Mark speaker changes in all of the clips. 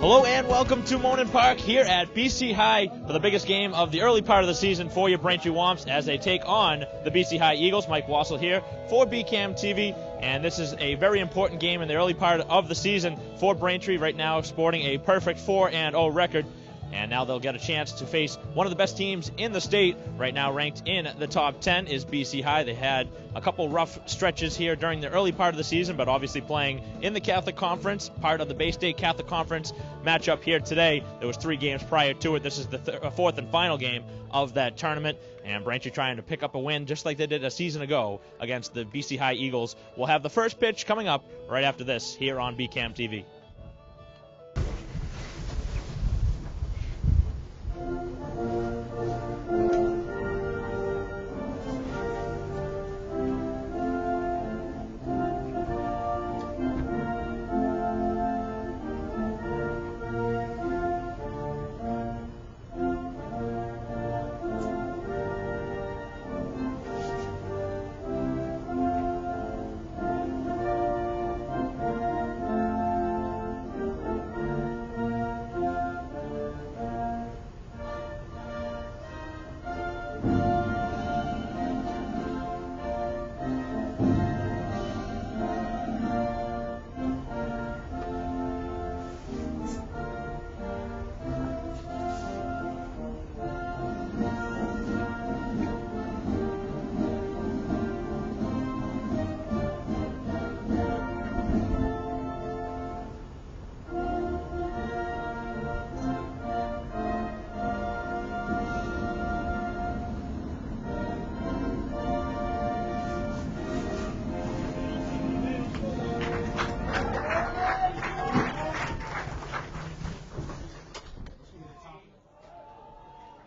Speaker 1: Hello and welcome to Monin Park here at BC High for the biggest game of the early part of the season for your Braintree Womps as they take on the BC High Eagles. Mike Wassel here for BCAM TV, and this is a very important game in the early part of the season for Braintree, right now sporting a perfect 4-0 record. And now they'll get a chance to face one of the best teams in the state. Right now ranked in the top 10 is BC High. They had a couple rough stretches here during the early part of the season, but obviously playing in the Catholic Conference, part of the Bay State Catholic Conference matchup here today. There was 3 games prior to it. This is the fourth and final game of that tournament. And Braintree trying to pick up a win just like they did a season ago against the BC High Eagles. We'll have the first pitch coming up right after this here on BCAM TV.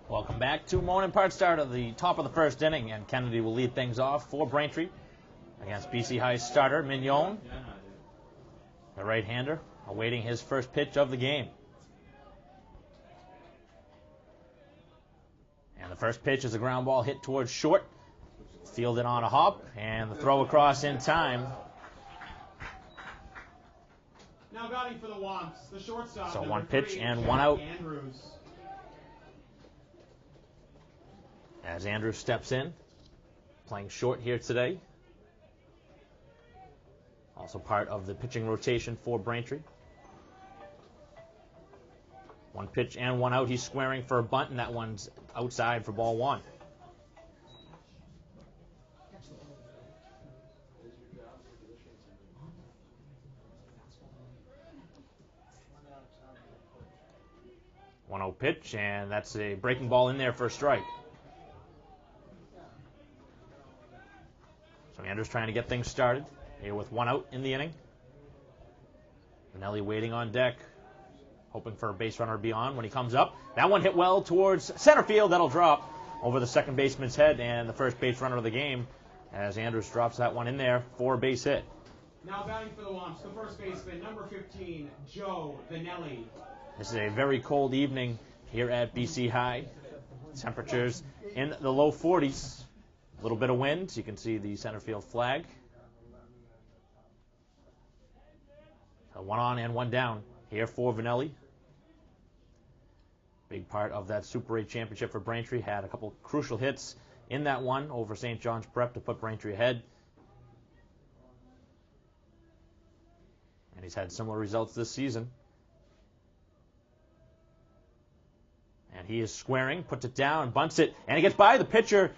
Speaker 1: Welcome back to Monin Park. Start of the top of the first inning, and Kennedy will lead things off for Braintree against BC High starter Mignon, the right-hander, awaiting his first pitch of the game. And the first pitch is a ground ball hit towards short, fielded on a hop, and the throw across in time.
Speaker 2: Now batting for the Womps, the shortstop.
Speaker 1: So one pitch and one out.
Speaker 2: Andrews.
Speaker 1: As Andrews steps in, playing short here today. Also part of the pitching rotation for Braintree. One pitch and one out. He's squaring for a bunt, and that one's outside for ball 1. One 0 pitch, and that's a breaking ball in there for a strike. So Andrews trying to get things started here with 1 out in the inning. Vanelli waiting on deck, hoping for a base runner to be on when he comes up. That one hit well towards center field. That'll drop over the second baseman's head and the first base runner of the game as Andrews drops that one in there for a base hit.
Speaker 2: Now batting for the Womps, the first baseman, number 15, Joe Vanelli.
Speaker 1: This is a very cold evening here at BC High. Temperatures in the low 40s. A little bit of wind. You can see the center field flag. So 1 on and 1 down here for Vanelli. Big part of that Super 8 championship for Braintree. Had a couple crucial hits in that one over St. John's Prep to put Braintree ahead. And he's had similar results this season. And he is squaring, puts it down, bunts it, and he gets by the pitcher.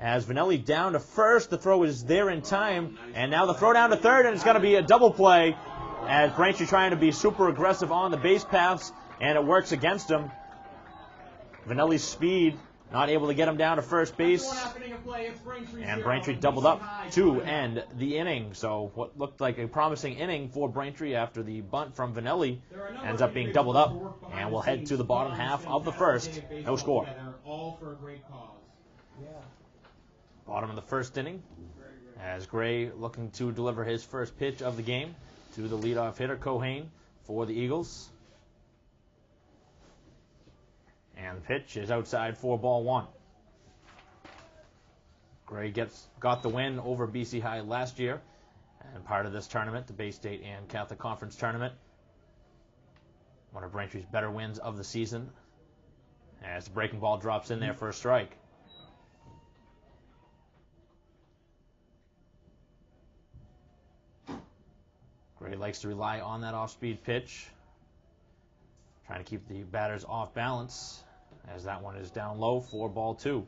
Speaker 1: As Vanelli down to first, the throw is there in time, and now the throw down to third, and it's going to be a double play as Braintree trying to be super aggressive on the base paths, and it works against him. Vanelli's speed not able to get him down to first base, and Braintree doubled up to end the inning. So what looked like a promising inning for Braintree after the bunt from Vanelli ends up being doubled up, and we'll head to the bottom half of the first. No score.
Speaker 2: All for a great cause.
Speaker 1: Bottom of the first inning, as Gray looking to deliver his first pitch of the game to the leadoff hitter, Cohane, for the Eagles. And the pitch is outside for ball 1. Gray got the win over BC High last year, and part of this tournament, the Bay State and Catholic Conference tournament. One of Braintree's better wins of the season, as the breaking ball drops in there for a strike. Gray likes to rely on that off-speed pitch, trying to keep the batters off balance, as that one is down low for ball 2.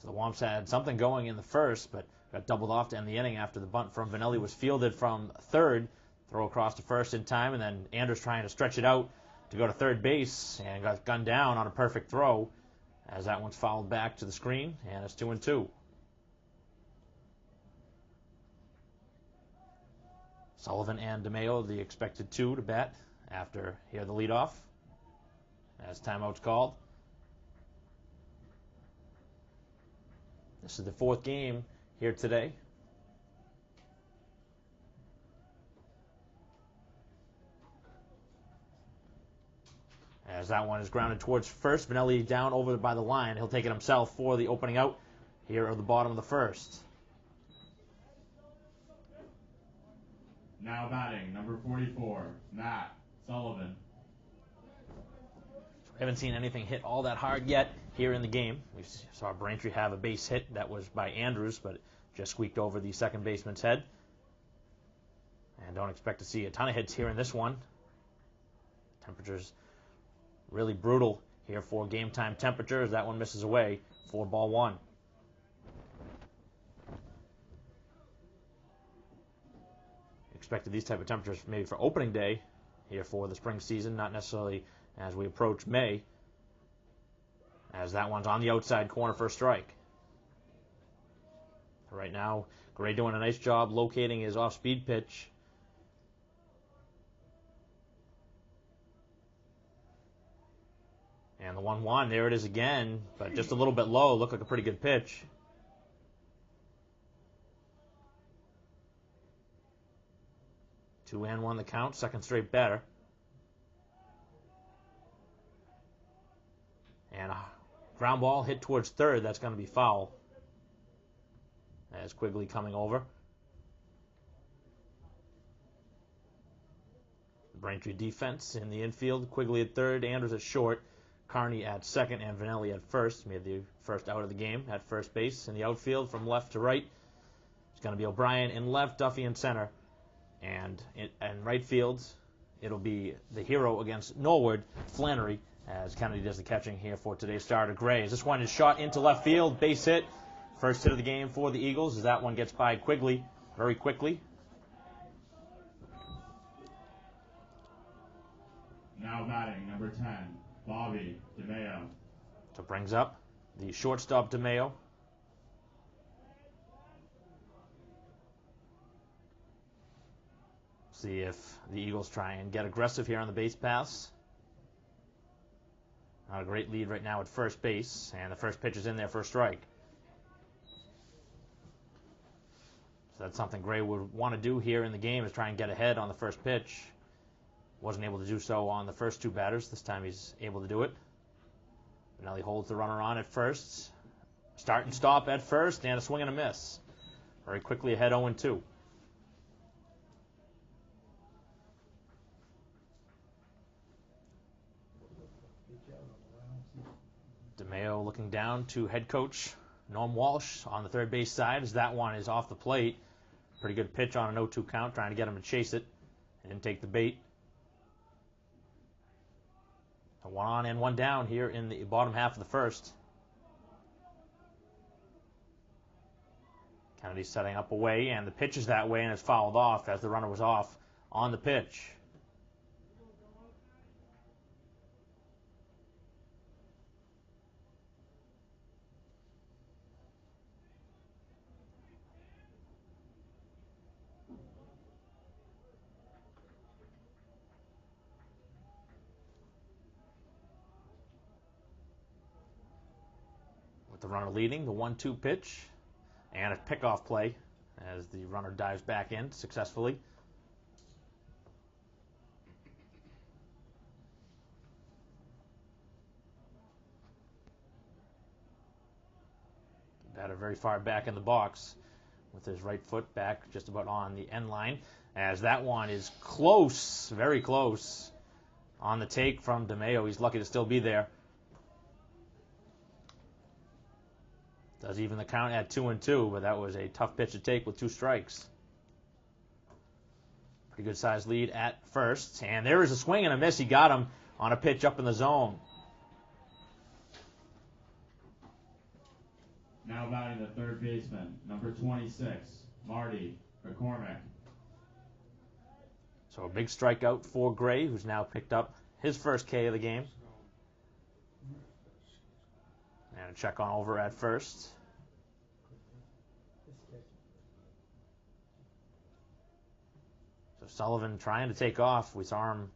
Speaker 1: So the Womps had something going in the first, but got doubled off to end the inning after the bunt from Vanelli was fielded from third. Throw across to first in time, and then Anders trying to stretch it out to go to third base, and got gunned down on a perfect throw, as that one's fouled back to the screen, and it's 2-2. Sullivan and DeMeo, the expected 2 to bat after here the leadoff, as timeout's called. This is the 4th game here today. As that one is grounded towards first, Vanelli down over by the line. He'll take it himself for the opening out here at the bottom of the first.
Speaker 2: Now batting, number 44, Matt Sullivan.
Speaker 1: We haven't seen anything hit all that hard yet here in the game. We saw Braintree have a base hit that was by Andrews, but just squeaked over the second baseman's head. And don't expect to see a ton of hits here in this one. Temperatures really brutal here for game time temperatures. That one misses away for ball 1. Expected these type of temperatures maybe for opening day here for the spring season, not necessarily as we approach May, as that one's on the outside corner for a strike. Right now, Gray doing a nice job locating his off-speed pitch. And the 1-1, there it is again, but just a little bit low. Looked like a pretty good pitch. Two and one the count, second straight batter. And a ground ball hit towards third, that's going to be foul. As Quigley coming over. Braintree defense in the infield. Quigley at third, Anders at short, Carney at second, and Vanelli at first. Made the first out of the game at first base. In the outfield from left to right, it's going to be O'Brien in left, Duffy in center. And in right field, it'll be the hero against Norwood, Flannery, as Kennedy does the catching here for today's starter, Gray. As this one is shot into left field, base hit. First hit of the game for the Eagles, as that one gets by Quigley very quickly.
Speaker 2: Now batting, number 10, Bobby DeMeo.
Speaker 1: So brings up the shortstop DeMeo. See if the Eagles try and get aggressive here on the base pass. Not a great lead right now at first base, and the first pitch is in there for a strike. So that's something Gray would want to do here in the game, is try and get ahead on the first pitch. Wasn't able to do so on the first two batters. This time he's able to do it. Vanelli holds the runner on at first. Start and stop at first, and a swing and a miss. Very quickly ahead 0-2. DeMeo looking down to head coach Norm Walsh on the third base side, as that one is off the plate. Pretty good pitch on an 0-2 count, trying to get him to chase it. Didn't take the bait. A one on and one down here in the bottom half of the first. Kennedy's setting up away, and the pitch is that way, and it's fouled off as the runner was off on the pitch. The runner leading, the 1-2 pitch, and a pickoff play as the runner dives back in successfully. Batter very far back in the box with his right foot back just about on the end line, as that one is close, very close, on the take from DeMeo. He's lucky to still be there. Does even the count at 2-2, but that was a tough pitch to take with 2 strikes. Pretty good sized lead at first, and there is a swing and a miss. He got him on a pitch up in the zone.
Speaker 3: Now batting the third baseman, number 26, Marty McCormick.
Speaker 1: So a big strikeout for Gray, who's now picked up his first K of the game. And a check on over at first. So Sullivan trying to take off. We saw him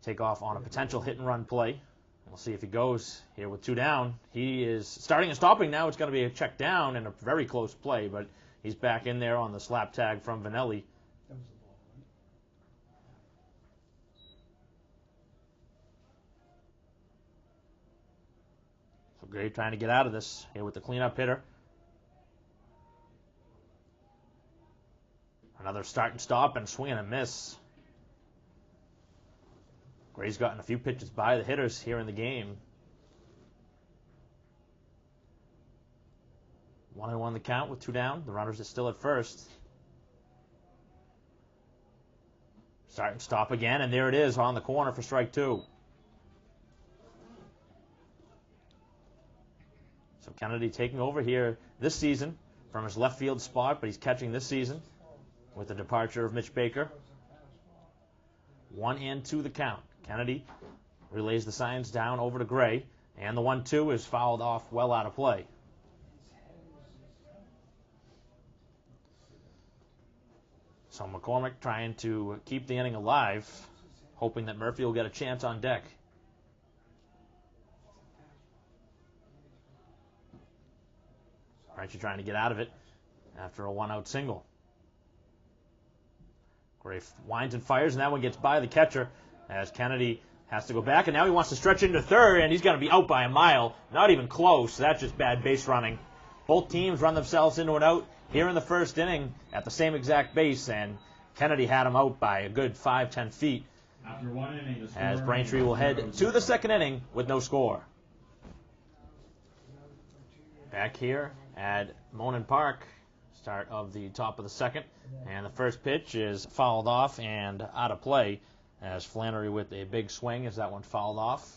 Speaker 1: take off on a potential hit and run play. We'll see if he goes here with 2 down. He is starting and stopping now. It's going to be a check down and a very close play, but he's back in there on the slap tag from Vanelli. So Gray trying to get out of this here with the cleanup hitter. Another start and stop and swing and a miss. Gray's gotten a few pitches by the hitters here in the game. 1-1 the count with 2 down. The runners are still at first. Start and stop again, and there it is on the corner for strike 2. So Kennedy taking over here this season from his left field spot, but he's catching this season with the departure of Mitch Baker. 1-2 the count. Kennedy relays the signs down over to Gray, and the 1-2 is fouled off well out of play. So McCormick trying to keep the inning alive, hoping that Murphy will get a chance on deck. Frenchie trying to get out of it after a 1-out single. Gray winds and fires, and that one gets by the catcher as Kennedy has to go back, and now he wants to stretch into third, and he's going to be out by a mile. Not even close. That's just bad base running. Both teams run themselves into an out here in the first inning at the same exact base, and Kennedy had him out by a good 5-10 feet.
Speaker 3: After 1 inning, the score
Speaker 1: as Braintree will head to the second inning with no score. Back here at Monin Park, start of the top of the second, and the first pitch is fouled off and out of play as Flannery with a big swing as that one fouled off.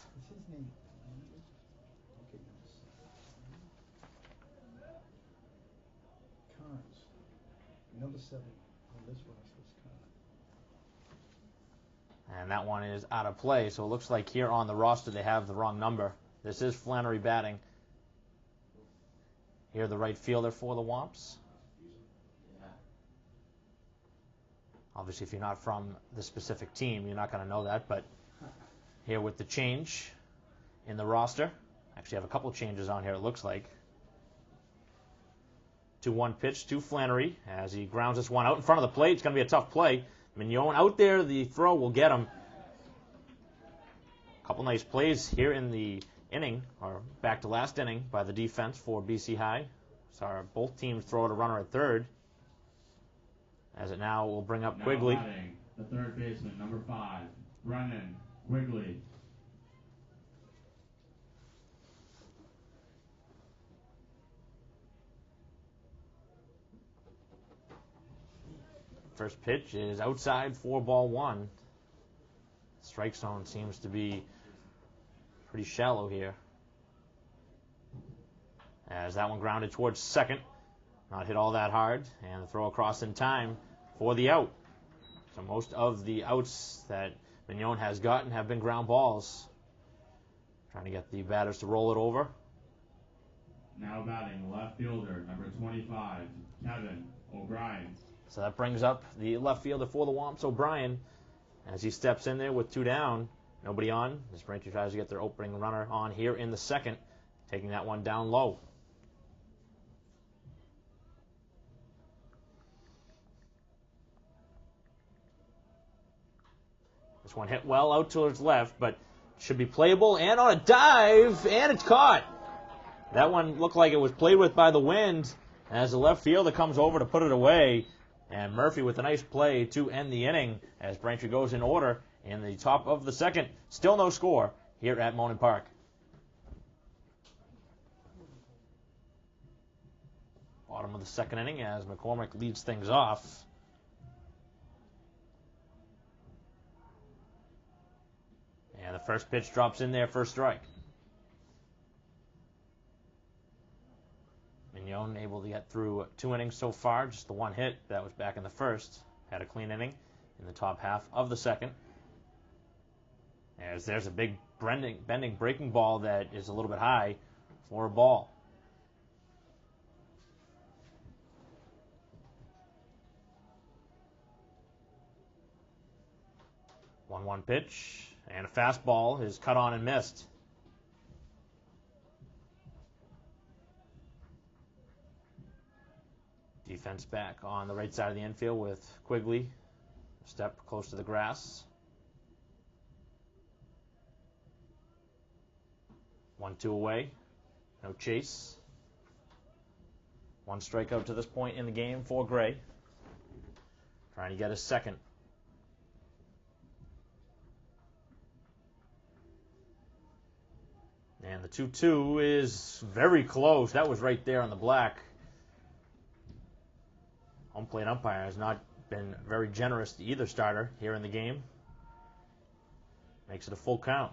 Speaker 4: Number 7 on this roster is
Speaker 1: And that one is out of play, so it looks like here on the roster they have the wrong number. This is Flannery batting. Here the right fielder for the Womps. Obviously, if you're not from the specific team, you're not going to know that, but here with the change in the roster, actually have a couple changes on here, it looks like. 2-1 pitch to Flannery as he grounds this one out in front of the plate. It's going to be a tough play. Mignon out there, the throw will get him. A couple nice plays here in the inning, or back to last inning, by the defense for BC High. Saw both teams throw at a runner at third. As it now will bring up Quigley.
Speaker 3: Batting, the third baseman, number 5, Brennan Quigley.
Speaker 1: First pitch is outside for ball 1. Strike zone seems to be pretty shallow here. As that one grounded towards second. Not hit all that hard, and the throw across in time for the out. So most of the outs that Mignon has gotten have been ground balls. Trying to get the batters to roll it over.
Speaker 3: Now batting left fielder, number 25, Kevin O'Brien.
Speaker 1: So that brings up the left fielder for the Womps, O'Brien, as he steps in there with 2 down. Nobody on. As Braintree tries to get their opening runner on here in the second, taking that one down low. This one hit well out towards left, but should be playable, and on a dive, and it's caught. That one looked like it was played with by the wind, as the left fielder comes over to put it away. And Murphy with a nice play to end the inning as Braintree goes in order in the top of the second. Still no score here at Monin Park. Bottom of the second inning as McCormick leads things off. And the first pitch drops in there for a strike. Mignon able to get through 2 innings so far, just the 1 hit. That was back in the first. Had a clean inning in the top half of the second. As there's a big bending breaking ball that is a little bit high for a ball. One pitch, and a fastball is cut on and missed. Defense back on the right side of the infield with Quigley, a step close to the grass. 1-2 away, no chase. 1 strikeout to this point in the game for Gray. Trying to get his second. And the 2-2 is very close. That was right there on the black. Home plate umpire has not been very generous to either starter here in the game. Makes it a full count.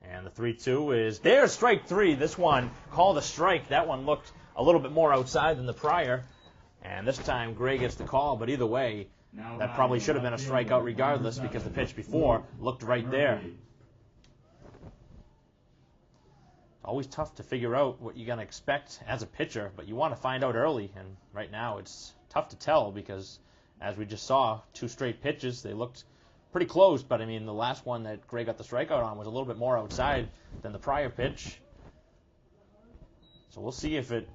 Speaker 1: And the 3-2 is there's strike 3. This one called a strike. That one looked a little bit more outside than the prior. And this time Gray gets the call, but either way, that probably should have been a strikeout regardless because the pitch before looked right there. Always tough to figure out what you're going to expect as a pitcher, but you want to find out early, and right now it's tough to tell because, as we just saw, 2 straight pitches, they looked pretty close, but I mean, the last one that Gray got the strikeout on was a little bit more outside than the prior pitch. So we'll see if it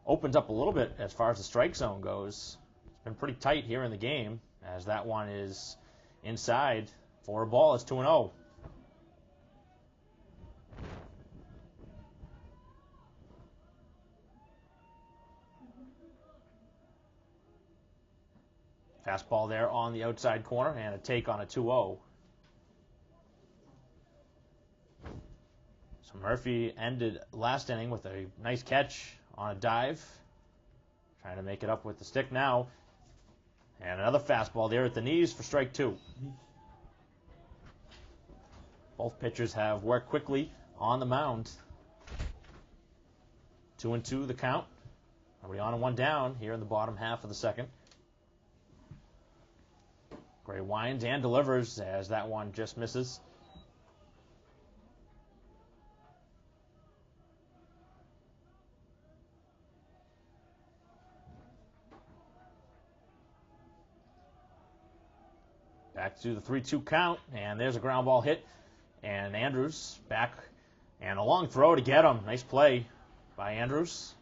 Speaker 1: opens up a little bit as far as the strike zone goes. It's been pretty tight here in the game, as that one is inside for a ball. It's 2-0. Fastball there on the outside corner and a take on a 2-0. So Murphy ended last inning with a nice catch on a dive. Trying to make it up with the stick now. And another fastball there at the knees for strike 2. Both pitchers have worked quickly on the mound. 2-2 the count. Nobody on and 1 down here in the bottom half of the second. Gray winds and delivers as that one just misses. Back to the 3-2 count, and there's a ground ball hit. And Andrews back, and a long throw to get him. Nice play by Andrews.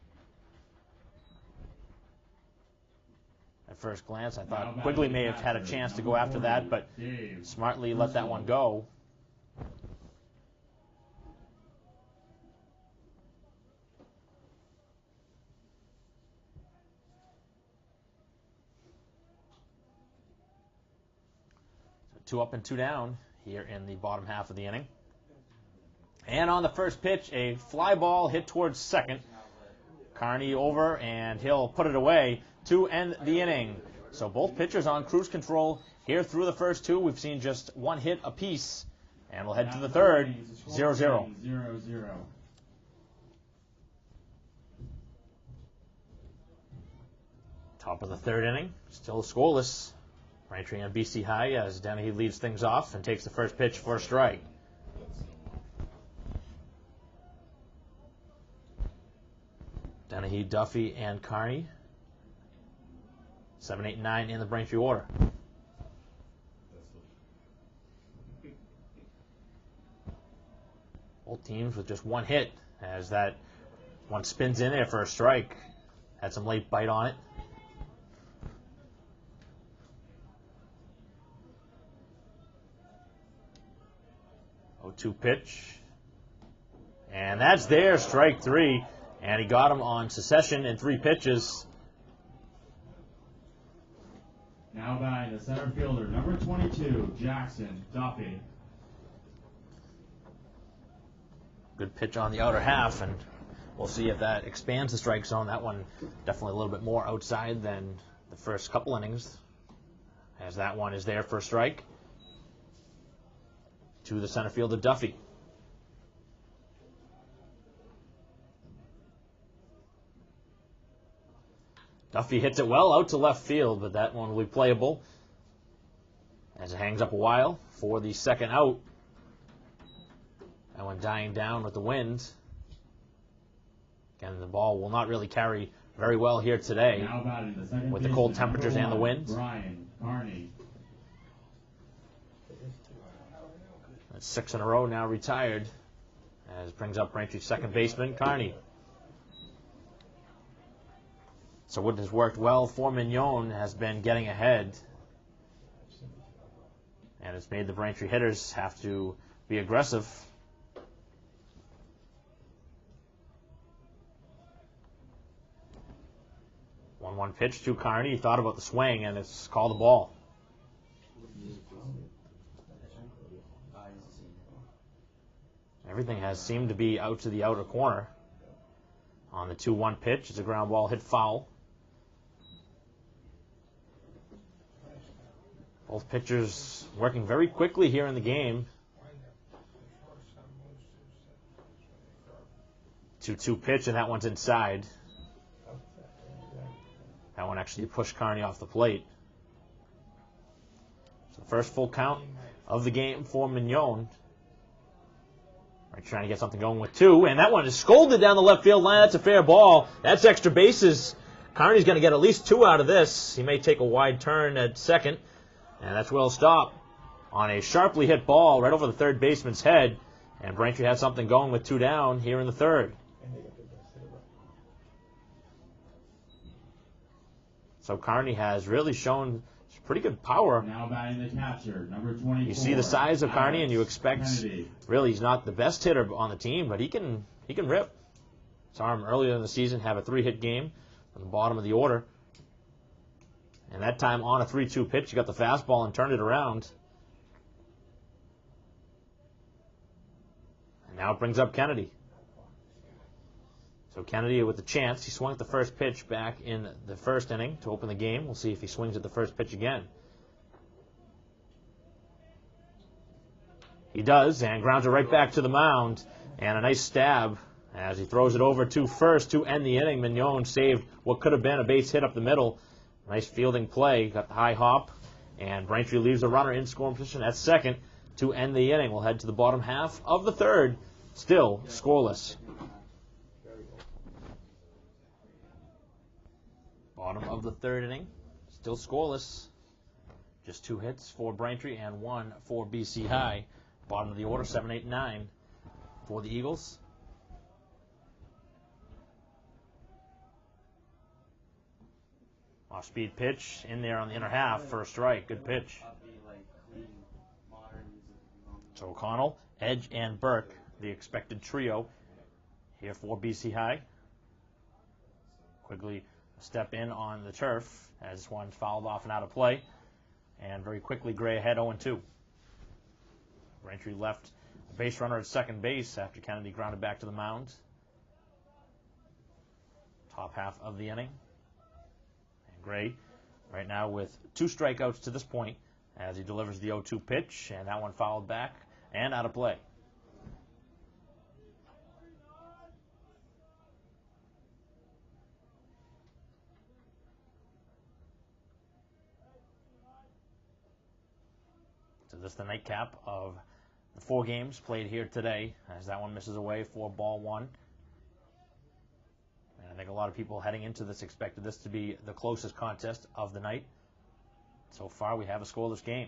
Speaker 1: At first glance, I thought Quigley may have had a chance to go after that, but smartly let that one go. So 2 up and 2 down here in the bottom half of the inning. And on the first pitch, a fly ball hit towards second. Carney over, and he'll put it away to end the inning. So both pitchers on cruise control here through the first 2. We've seen just 1 hit apiece. And we'll head to the third, 0-0.
Speaker 3: 0-0.
Speaker 1: Top of the third inning, still scoreless. Braintree on BC High as Dennehy leads things off and takes the first pitch for a strike. Dennehy, Duffy, and Carney. 7, 8, 9 in the Braintree order. Both teams with just 1 hit as that one spins in there for a strike. Had some late bite on it. 0-2 pitch. And that's there, strike 3. And he got him on succession in 3 pitches.
Speaker 3: Now batting the center fielder, number 22, Jackson Duffy.
Speaker 1: Good pitch on the outer half, and we'll see if that expands the strike zone. That one definitely a little bit more outside than the first couple innings, as that one is there for a strike to the center fielder, Duffy. Duffy hits it well out to left field, but that one will be playable as it hangs up a while for the second out. That one dying down with the wind. Again, the ball will not really carry very well here today
Speaker 3: Now batting the second
Speaker 1: with the cold
Speaker 3: baseman,
Speaker 1: temperatures and the
Speaker 3: number 1,
Speaker 1: wind.
Speaker 3: Brian Carney.
Speaker 1: That's 6 in a row now retired, as it brings up Braintree's second baseman, Carney. So what has worked well for Mignon has been getting ahead, and it's made the Braintree hitters have to be aggressive. 1-1 pitch to Carney. He thought about the swing, and it's called a ball. Everything has seemed to be out to the outer corner. On the 2-1 pitch, it's a ground ball hit foul. Both pitchers working very quickly here in the game. 2-2 pitch, and that one's inside. That one actually pushed Carney off the plate. So the first full count of the game for Mignon. Right, trying to get something going with 2, and that one is scolded down the left field line. That's a fair ball. That's extra bases. Carney's going to get at least 2 out of this. He may take a wide turn at second, and that's well stopped on a sharply hit ball right over the third baseman's head. And Braintree had something going with 2 down here in the third. So Carney has really shown pretty good power.
Speaker 3: Now batting the catcher, number 24.
Speaker 1: You see the size of Carney, and you expect,
Speaker 3: Kennedy.
Speaker 1: really, he's not the best hitter on the team, but he can rip. Saw him earlier in the season have a 3-hit game from the bottom of the order. And that time on a 3-2 pitch, he got the fastball and turned it around. And now it brings up Kennedy. So Kennedy with the chance. He swung at the first pitch back in the first inning to open the game. We'll see if he swings at the first pitch again. He does, and grounds it right back to the mound. And a nice stab as he throws it over to first to end the inning. Mignon saved what could have been a base hit up the middle. Nice fielding play. Got the high hop. And Braintree leaves the runner in scoring position at second to end the inning. We'll head to the bottom half of the third. Still scoreless. Bottom of the third inning, still scoreless. Just 2 hits for Braintree and 1 for BC High. Bottom of the order, 7, 8, 9 for the Eagles. Off-speed pitch in there on the inner half for a strike. Good pitch. So O'Connell, Edge, and Burke, the expected trio here for BC High. Quigley step in on the turf as one fouled off and out of play. And very quickly, Gray ahead 0-2. Braintree left a base runner at second base after Kennedy grounded back to the mound. Top half of the inning. And Gray right now with 2 strikeouts to this point as he delivers the 0-2 pitch, and that one fouled back and out of play. So this is the nightcap of the 4 games played here today, as that one misses away for ball 1. And I think a lot of people heading into this expected this to be the closest contest of the night. So far, we have a scoreless game.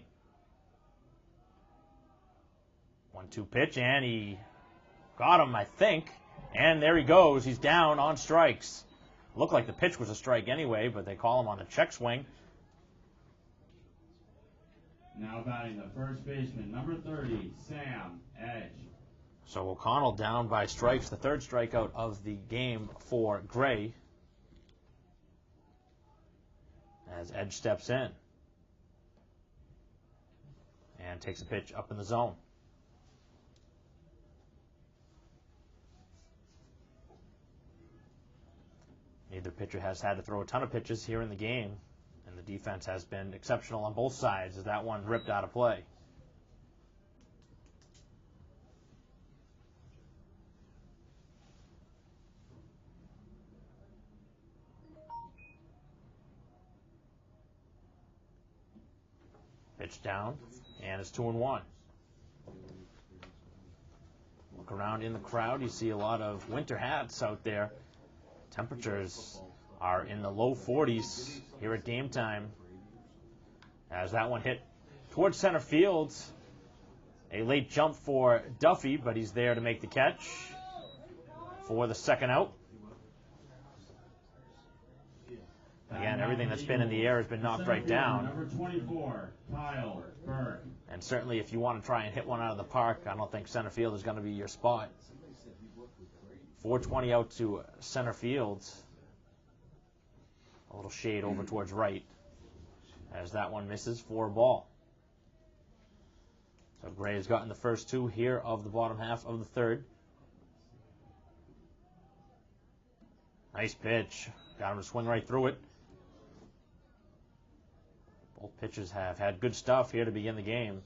Speaker 1: 1-2 pitch, and he got him, I think. And there he goes. He's down on strikes. Looked like the pitch was a strike anyway, but they call him on the check swing.
Speaker 3: Now batting the first baseman, number 30, Sam Edge.
Speaker 1: So O'Connell down by strikes, the third strikeout of the game for Gray. As Edge steps in and takes a pitch up in the zone. Neither pitcher has had to throw a ton of pitches here in the game, and the defense has been exceptional on both sides as that one ripped out of play. Pitch down, and it's 2-1. Look around in the crowd, you see a lot of winter hats out there. Temperatures are in the low 40s here at game time. As that one hit towards center field. A late jump for Duffy, but he's there to make the catch for the second out. Again, everything that's been in the air has been knocked right down.
Speaker 3: Number 24, Kyle Burke.
Speaker 1: And certainly if you want to try and hit one out of the park, I don't think center field is going to be your spot. 420 out to center field. A little shade over towards right as that one misses for a ball. So Gray has gotten the first two here of the bottom half of the third. Nice pitch. Got him to swing right through it. Both pitchers have had good stuff here to begin the game.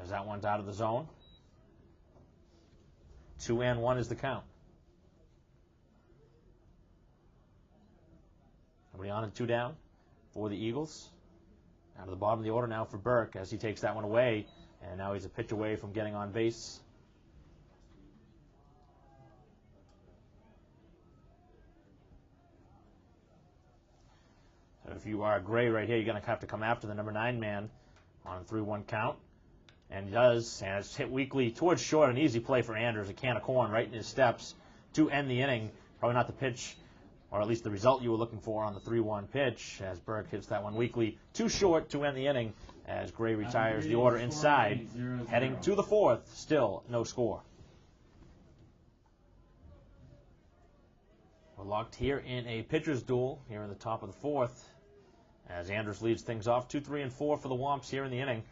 Speaker 1: As that one's out of the zone. 2-1 is the count. Nobody on and two down for the Eagles. Out of the bottom of the order now for Burke as he takes that one away. And now he's a pitch away from getting on base. So if you are Gray right here, you're going to have to come after the number 9 man on a 3-1 count. And he does, and it's hit weakly towards short, an easy play for Anders, a can of corn right in his steps to end the inning. Probably not the pitch, or at least the result you were looking for on the 3-1 pitch, as Burke hits that one weakly too short to end the inning, as Gray retires the order inside, heading to the fourth, still no score. We're locked here in a pitcher's duel here in the top of the fourth, as Anders leads things off 2, 3, and 4 for the Womps here in the inning.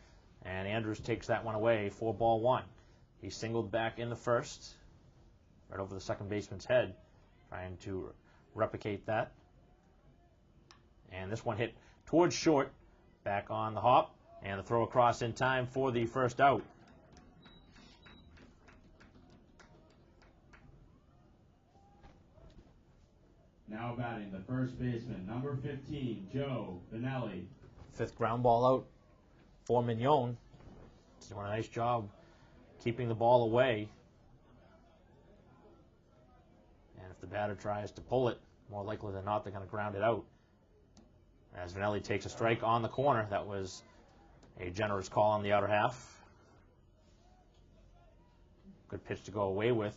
Speaker 1: And Andrews takes that one away for ball 1. He singled back in the first, right over the second baseman's head, trying to replicate that. And this one hit towards short, back on the hop, and the throw across in time for the first out.
Speaker 3: Now batting the first baseman, number 15, Joe Vanelli.
Speaker 1: Fifth ground ball out for Mignon. He's doing a nice job keeping the ball away. And if the batter tries to pull it, more likely than not, they're going to ground it out. As Vanelli takes a strike on the corner, that was a generous call on the outer half. Good pitch to go away with.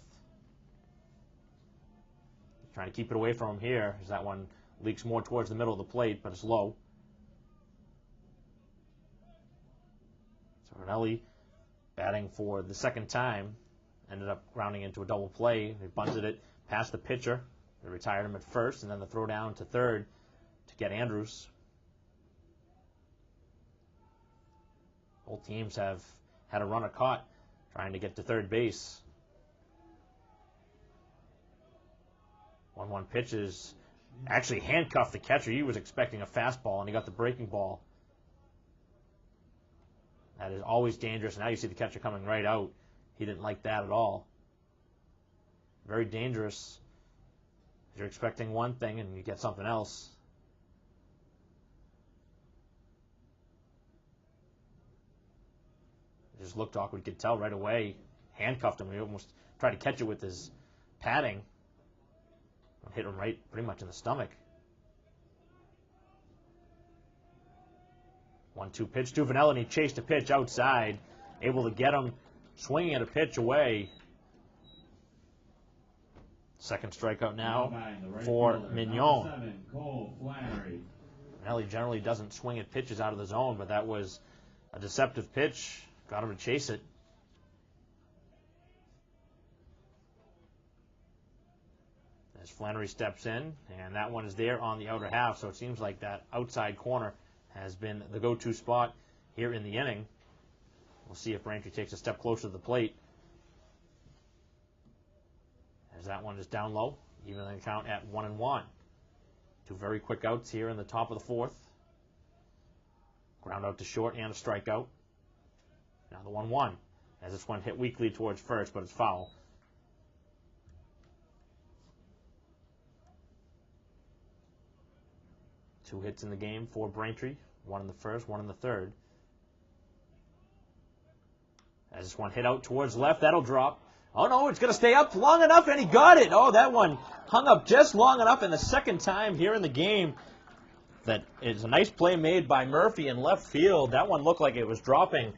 Speaker 1: Trying to keep it away from him here, as that one leaks more towards the middle of the plate, but it's low. So Vanelli, batting for the second time, ended up grounding into a double play. They bunted it past the pitcher. They retired him at first, and then the throw down to third to get Andrews. Both teams have had a runner caught trying to get to third base. 1-1 pitches. Actually handcuffed the catcher. He was expecting a fastball, and he got the breaking ball. That is always dangerous. Now you see the catcher coming right out. He didn't like that at all. Very dangerous. You're expecting one thing, and you get something else. It just looked awkward. You could tell right away. Handcuffed him. He almost tried to catch it with his padding. Hit him right pretty much in the stomach. 1-2 pitch to Vanelli, and he chased a pitch outside. Able to get him swinging at a pitch away. Second strikeout now for Mignon.
Speaker 3: Cole Flannery.
Speaker 1: Vanelli generally doesn't swing at pitches out of the zone, but that was a deceptive pitch. Got him to chase it. As Flannery steps in, and that one is there on the outer half, so it seems like that outside corner has been the go-to spot here in the inning. We'll see if Braintree takes a step closer to the plate. As that one is down low, even the count at 1-1. Two very quick outs here in the top of the fourth. Ground out to short and a strikeout. Now the 1-1, as this one hit weakly towards first, but it's foul. Two hits in the game for Braintree. One in the first, one in the third. As this one hit out towards left, that'll drop. Oh no, it's going to stay up long enough, and he got it. Oh, that one hung up just long enough, and the second time here in the game that is a nice play made by Murphy in left field. That one looked like it was dropping,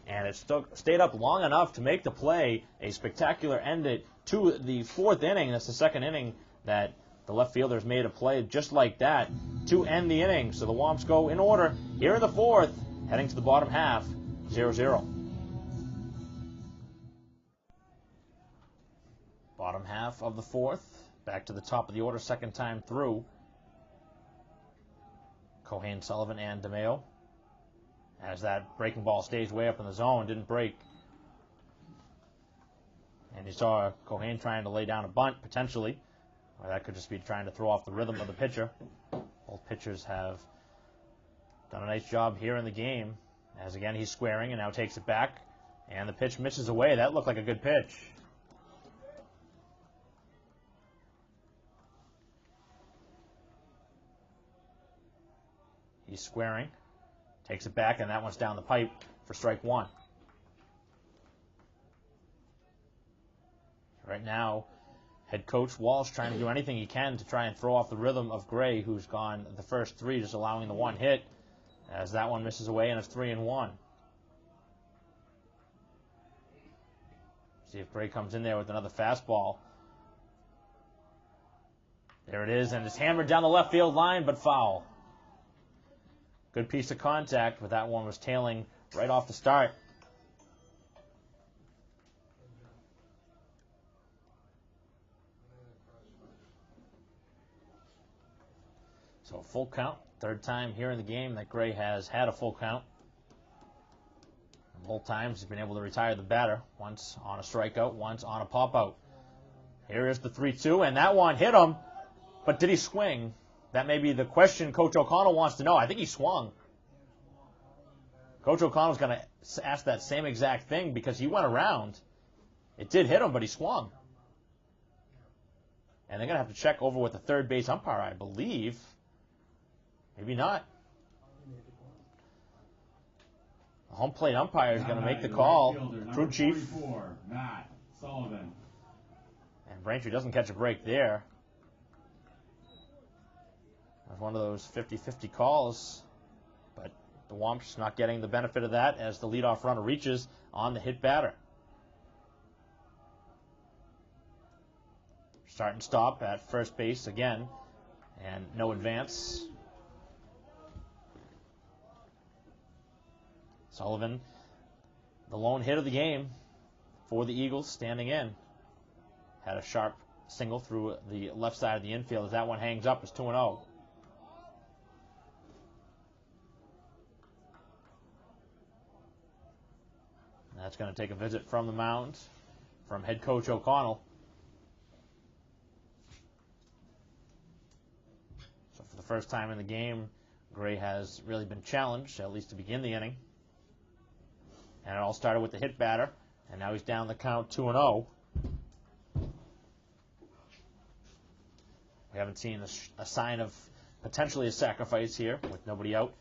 Speaker 1: and it stayed up long enough to make the play. A spectacular end to the fourth inning. That's the second inning that the left fielders made a play just like that to end the inning. So the Womps go in order here in the fourth, heading to the bottom half, 0-0. Bottom half of the fourth, back to the top of the order, second time through. Cohane, Sullivan, and DeMeo. As that breaking ball stays way up in the zone, didn't break. And you saw Cohane trying to lay down a bunt, potentially. Or that could just be trying to throw off the rhythm of the pitcher. Both pitchers have done a nice job here in the game. As again, he's squaring and now takes it back. And the pitch misses away. That looked like a good pitch. He's squaring, takes it back, and that one's down the pipe for strike one. Right now, head coach Walsh trying to do anything he can to try and throw off the rhythm of Gray, who's gone the first three, just allowing the one hit, as that one misses away, and it's 3-1. See if Gray comes in there with another fastball. There it is, and it's hammered down the left field line, but foul. Good piece of contact, but that one was tailing right off the start. So a full count, third time here in the game that Gray has had a full count. And both times he's been able to retire the batter, once on a strikeout, once on a pop-out. Here is the 3-2, and that one hit him, but did he swing? That may be the question Coach O'Connell wants to know. I think he swung. Coach O'Connell's going to ask that same exact thing because he went around. It did hit him, but he swung. And they're going to have to check over with the third base umpire, I believe. Maybe not. The home plate umpire is going to make the call. Crew chief.
Speaker 3: Matt Sullivan.
Speaker 1: And Braintree doesn't catch a break there. It was one of those 50-50 calls, but the Womps not getting the benefit of that as the leadoff runner reaches on the hit batter. Start and stop at first base again, and no advance. Sullivan, the lone hit of the game for the Eagles, standing in. Had a sharp single through the left side of the infield. As that one hangs up, it's 2-0. That's going to take a visit from the mound from head coach O'Connell. So for the first time in the game, Gray has really been challenged, at least to begin the inning. And it all started with the hit batter, and now he's down the count 2-0. We haven't seen a sign of potentially a sacrifice here with nobody out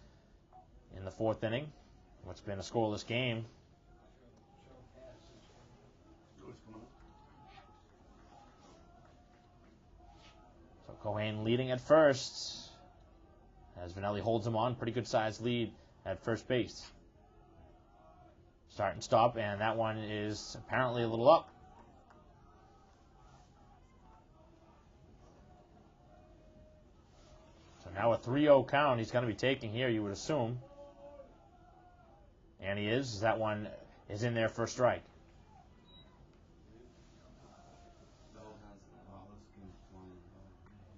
Speaker 1: in the fourth inning. What's been a scoreless game. So Cohane leading at first as Vanelli holds him on. Pretty good sized lead at first base. Start and stop, and that one is apparently a little up. So Now a 3-0 count he's going to be taking here, you would assume. And he is. That one is in there for a strike.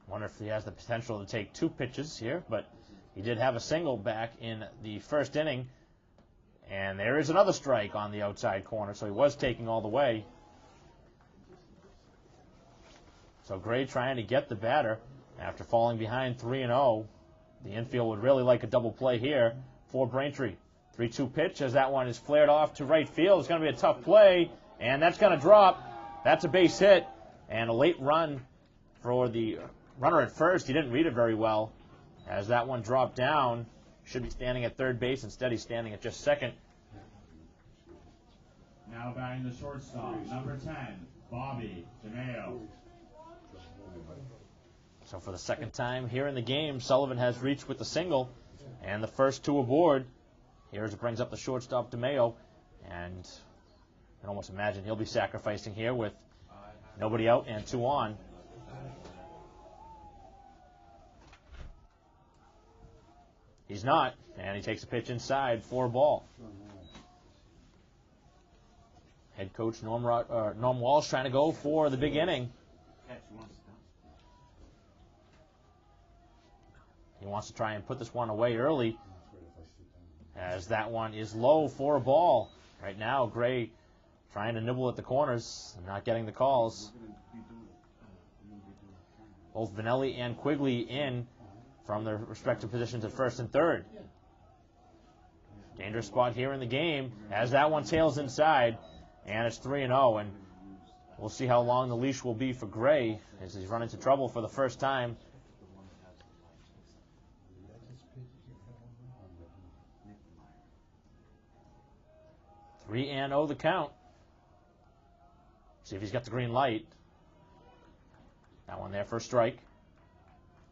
Speaker 1: Wonder if he has the potential to take 2 pitches here, but he did have a single back in the first inning. And there is another strike on the outside corner, so he was taking all the way. So Gray trying to get the batter after falling behind 3-0. The infield would really like a double play here for Braintree. 3-2 pitch as that one is flared off to right field. It's going to be a tough play, and that's going to drop. That's a base hit, and a late run for the runner at first. He didn't read it very well as that one dropped down. Should be standing at third base. Instead, he's standing at just second.
Speaker 3: Now batting the shortstop, number 10, Bobby DeMeo.
Speaker 1: So for the second time here in the game, Sullivan has reached with the single, and the first 2 aboard. Here as it brings up the shortstop, DeMeo, and I can almost imagine he'll be sacrificing here with nobody out and 2 on. He's not, and he takes a pitch inside for a ball. Head coach Norm Walsh trying to go for the big inning. He wants to try and put this one away early, as that one is low for a ball. Right now, Gray trying to nibble at the corners and not getting the calls. Both Vanelli and Quigley in from their respective positions at first and third. Dangerous spot here in the game as that one tails inside, and it's 3-0, and we'll see how long the leash will be for Gray as he's run into trouble for the first time. 3-0 the count. See if he's got the green light. That one there for a strike.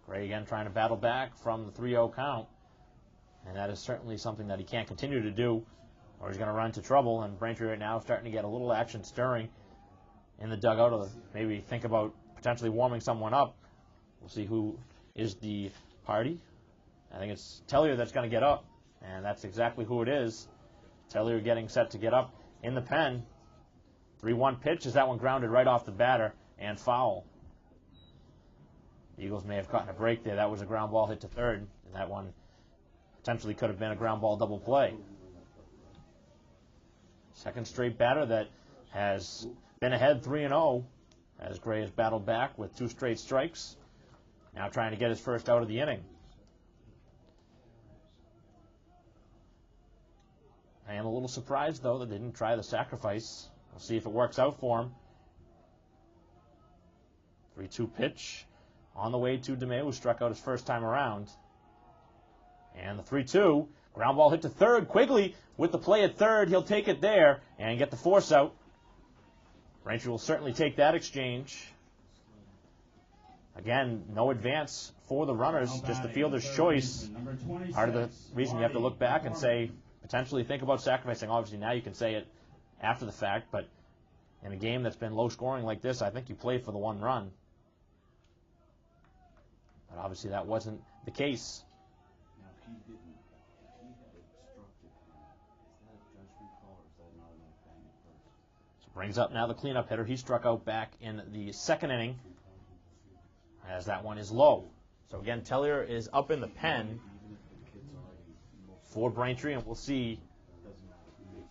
Speaker 1: Gray again trying to battle back from the 3-0 count. And that is certainly something that he can't continue to do, or he's going to run into trouble. And Braintree right now starting to get a little action stirring in the dugout. Or maybe think about potentially warming someone up. We'll see who is the party. I think it's Tellier that's going to get up, and that's exactly who it is. Tellier getting set to get up in the pen. 3-1 pitch as that one grounded right off the batter and foul. The Eagles may have caught a break there. That was a ground ball hit to third, and that one potentially could have been a ground ball double play. Second straight batter that has been ahead 3-0 as Gray has battled back with 2 straight strikes. Now trying to get his first out of the inning. I am a little surprised, though, that they didn't try the sacrifice. We'll see if it works out for him. 3-2 pitch on the way to DeMeo, who struck out his first time around. And the 3-2, ground ball hit to third. Quigley with the play at third. He'll take it there and get the force out. Braintree will certainly take that exchange. Again, no advance for the runners, just the fielder's choice. Part of the reason you have to look back and say, potentially think about sacrificing. Obviously, now you can say it after the fact, but in a game that's been low scoring like this, I think you play for the 1 run. But obviously that wasn't the case. So brings up now the cleanup hitter. He struck out back in the second inning as that one is low. So again, Tellier is up in the pen for Braintree, and we'll see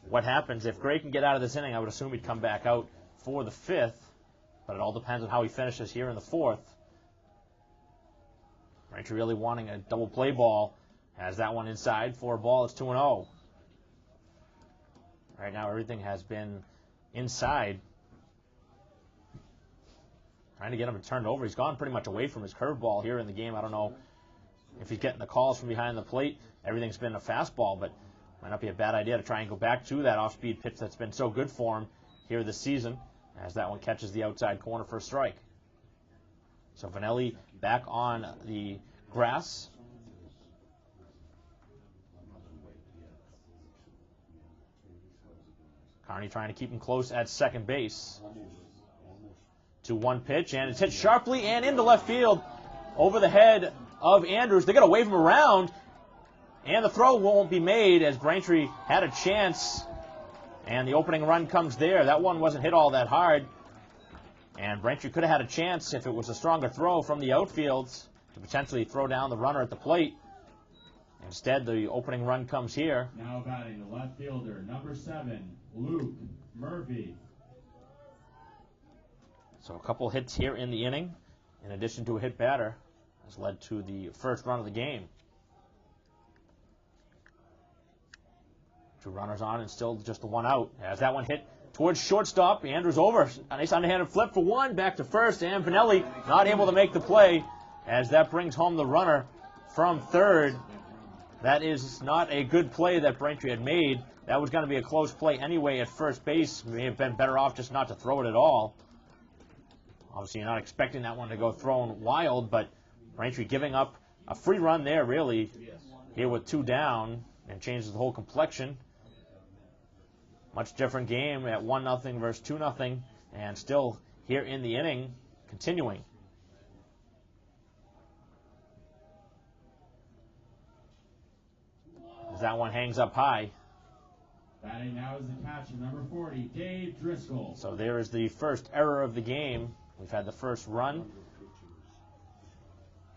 Speaker 1: what happens. If Gray can get out of this inning, I would assume he'd come back out for the 5th, but it all depends on how he finishes here in the 4th. Braintree really wanting a double play ball. Has that one inside for a ball. It's 2-0. Right now everything has been inside. Trying to get him to turn it over. He's gone pretty much away from his curveball here in the game. I don't know if he's getting the calls from behind the plate. Everything's been a fastball, but might not be a bad idea to try and go back to that off-speed pitch that's been so good for him here this season, as that one catches the outside corner for a strike. So Vanelli back on the grass. Carney trying to keep him close at second base. 2-1 pitch, and it's hit sharply and into left field over the head of Andrews. They're going to wave him around, and the throw won't be made as Braintree had a chance, and the opening run comes there. That one wasn't hit all that hard, and Braintree could have had a chance if it was a stronger throw from the outfield to potentially throw down the runner at the plate. Instead, the opening run comes here.
Speaker 3: Now batting the left fielder, number 7, Luke Murphy.
Speaker 1: So a couple hits here in the inning, in addition to a hit batter, has led to the first run of the game. 2 runners on and still just the 1 out. As that one hit towards shortstop, Andrews over. A nice underhanded flip for 1, back to first, and Vanelli not able to make the play as that brings home the runner from third. That is not a good play that Braintree had made. That was going to be a close play anyway at first base. May have been better off just not to throw it at all. Obviously, you're not expecting that one to go thrown wild, but Braintree giving up a free run there, really, here with 2 down, and changes the whole complexion. Much different game at 1-0 versus 2-0, and still here in the inning, continuing. As that one hangs up high.
Speaker 3: Batting now is the catcher, number 40, Dave Driscoll.
Speaker 1: So there is the first error of the game. We've had the first run,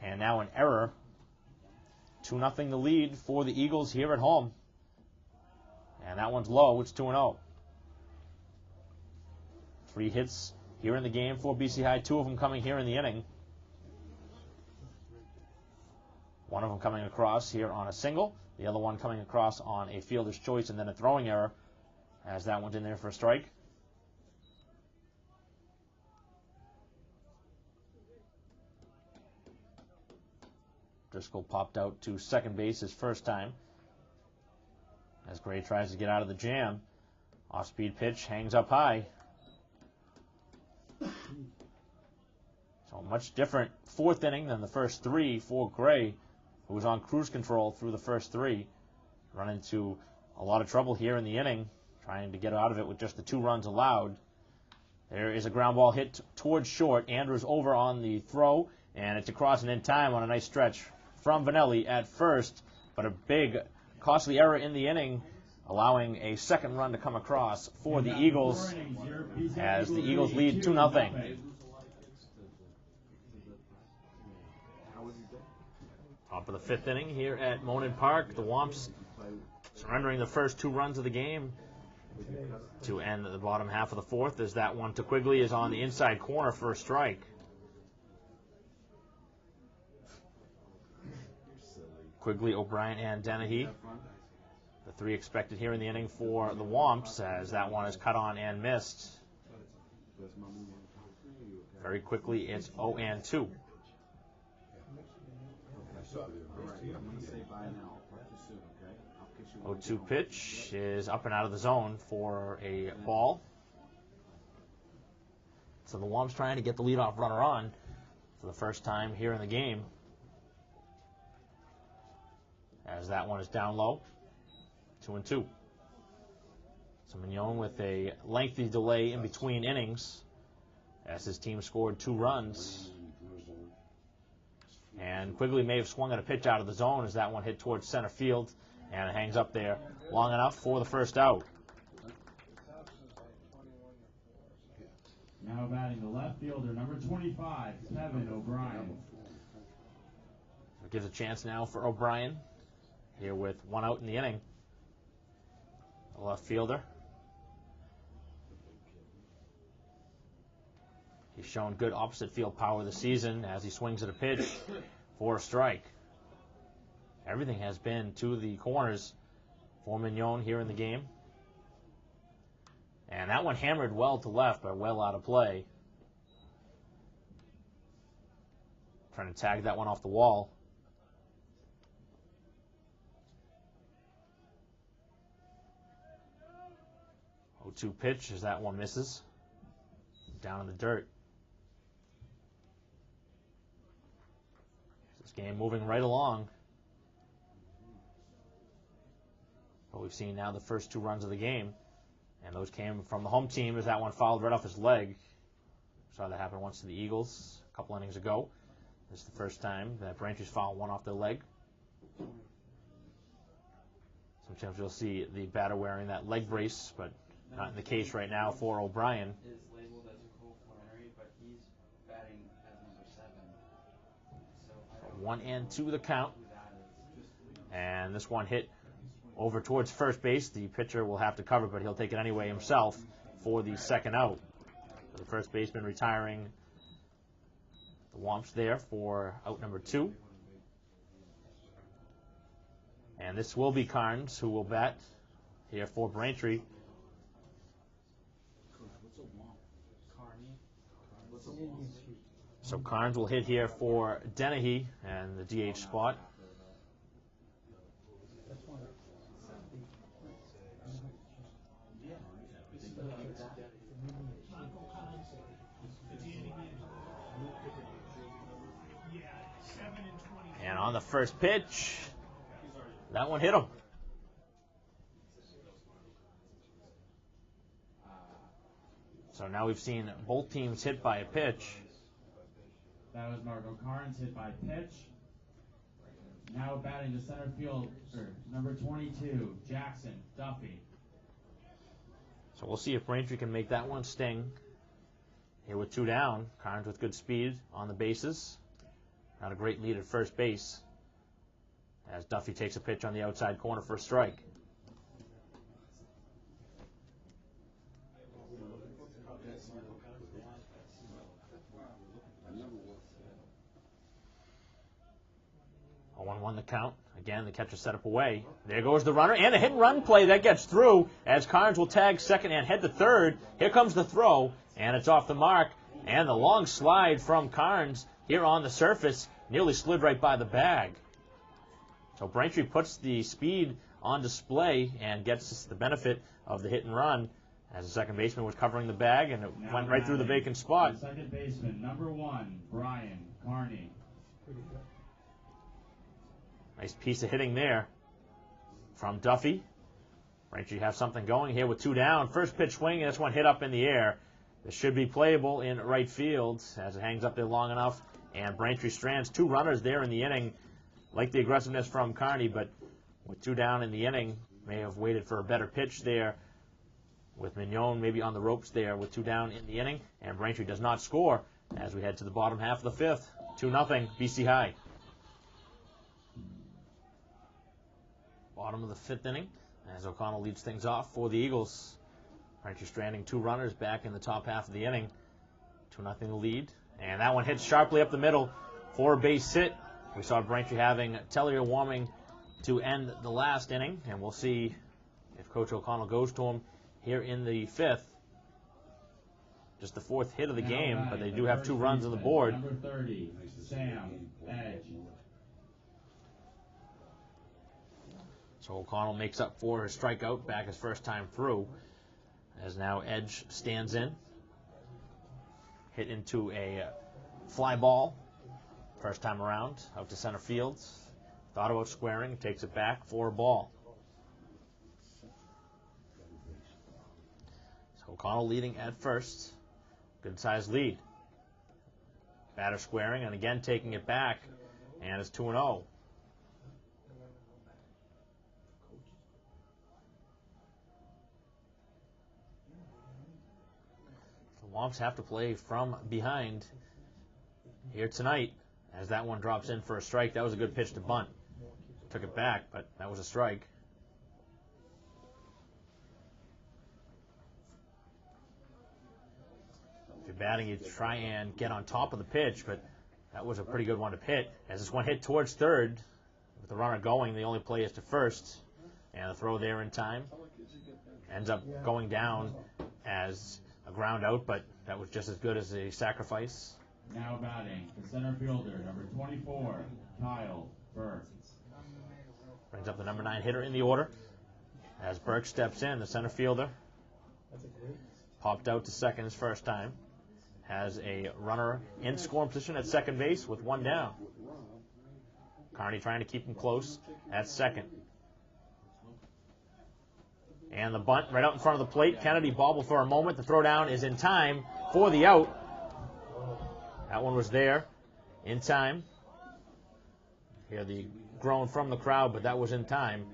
Speaker 1: and now an error. 2-0 the lead for the Eagles here at home. And that one's low. It's 2-0. 3 hits here in the game for BC High, 2 of them coming here in the inning. 1 of them coming across here on a single. The other one coming across on a fielder's choice and then a throwing error, as that one's in there for a strike. Driscoll popped out to second base his first time as Gray tries to get out of the jam. Off-speed pitch hangs up high. So much different 4th inning than the first 3 for Gray, who was on cruise control through the first 3. Run into a lot of trouble here in the inning, trying to get out of it with just the 2 runs allowed. There is a ground ball hit towards short. Andrews over on the throw, and it's across and in time on a nice stretch from Vanelli at first, but a big costly error in the inning, allowing a second run to come across for the Eagles as the Eagles lead 2-0. Top of the 5th inning here at Monin Park. The Womps surrendering the first 2 runs of the game to end the bottom half of the 4th, as that one to Quigley is on the inside corner for a strike. Quigley, O'Brien, and Dennehy. The 3 expected here in the inning for the Womps, as that one is cut on and missed. Very quickly, it's 0-2. 0-2 pitch is up and out of the zone for a ball. So the Womps trying to get the leadoff runner on for the first time here in the game, as that one is down low. 2-2. So Mignon with a lengthy delay in between innings as his team scored 2 runs. And Quigley may have swung at a pitch out of the zone as that one hit towards center field, and it hangs up there long enough for the first out.
Speaker 3: Now batting the left fielder, number 25, Kevin O'Brien.
Speaker 1: It gives a chance now for O'Brien here with 1 out in the inning. The left fielder. He's shown good opposite field power this season as he swings at a pitch for a strike. Everything has been to the corners for Mignon here in the game. And that one hammered well to left, but well out of play. Trying to tag that one off the wall. Oh, 0-2 pitch as that one misses. Down in the dirt. This game moving right along. But we've seen now the first 2 runs of the game, and those came from the home team as that one fouled right off his leg. Saw that happen once to the Eagles a couple innings ago. This is the first time that Braintree's fouled one off their leg. Sometimes you'll see the batter wearing that leg brace, but not in the case right now for O'Brien.
Speaker 5: Is labeled as a co-flannery, but he's batting as number 7. So I don't
Speaker 1: 1 and 2 the count.
Speaker 5: know who that is.
Speaker 1: And this one hit over towards first base. The pitcher will have to cover, but he'll take it anyway himself for the second out. So the first baseman retiring the Womps there for out number 2. And this will be Carnes who will bat here for Braintree. So Carnes will hit here for Dennehy and the DH spot. And on the first pitch, that one hit him. So now we've seen both teams hit by a pitch.
Speaker 3: That was Marco Carnes hit by pitch. Now batting to center field, number 22, Jackson Duffy.
Speaker 1: So we'll see if Braintree can make that one sting. Here with 2 down, Carnes with good speed on the bases. Not a great lead at first base as Duffy takes a pitch on the outside corner for a strike. A 1-1 the count. Again, the catcher set up away. There goes the runner, and a hit and run play that gets through as Carnes will tag second and head to third. Here comes the throw, and it's off the mark. And the long slide from Carnes here on the surface nearly slid right by the bag. So Braintree puts the speed on display and gets the benefit of the hit and run as the second baseman was covering the bag, and it went right through the vacant spot.
Speaker 3: The second baseman, number 1, Brian Carney.
Speaker 1: Nice piece of hitting there from Duffy. Braintree have something going here with 2 down. First pitch swing, and this one hit up in the air. This should be playable in right field as it hangs up there long enough. And Braintree strands 2 runners there in the inning. Like the aggressiveness from Carney, but with 2 down in the inning, may have waited for a better pitch there with Mignon maybe on the ropes there with 2 down in the inning. And Braintree does not score as we head to the bottom half of the 5th. 2-0 BC High. Bottom of the 5th inning as O'Connell leads things off for the Eagles. Braintree stranding 2 runners back in the top half of the inning. 2-0 lead. And that one hits sharply up the middle for a base hit. We saw Braintree having Tellier warming to end the last inning, and we'll see if Coach O'Connell goes to him here in the 5th. Just the 4th hit of the game, but they do have 2 runs on the board.
Speaker 3: Number 30, Sam Edge.
Speaker 1: So O'Connell makes up for his strikeout back his first time through, as now Edge stands in. Hit into a fly ball. First time around, out to center field. Thought about squaring, takes it back for a ball. So O'Connell leading at first. Good sized lead. Batter squaring and again taking it back. And it's 2-0. The Womps have to play from behind here tonight. As that one drops in for a strike, that was a good pitch to bunt. Took it back, but that was a strike. If you're batting, you try and get on top of the pitch, but that was a pretty good one to hit. As this one hit towards third, with the runner going, the only play is to first. And the throw there in time. Ends up going down as a ground out, but that was just as good as a sacrifice.
Speaker 3: Now batting, the center fielder, number 24, Kyle Burke.
Speaker 1: Brings up the number 9 hitter in the order. As Burke steps in, the center fielder popped out to second his first time. Has a runner in scoring position at second base with 1 down. Carney trying to keep him close at second. And the bunt right out in front of the plate. Kennedy bobbled for a moment. The throw down is in time for the out. That one was there. in time. Hear the groan from the crowd, but that was in time.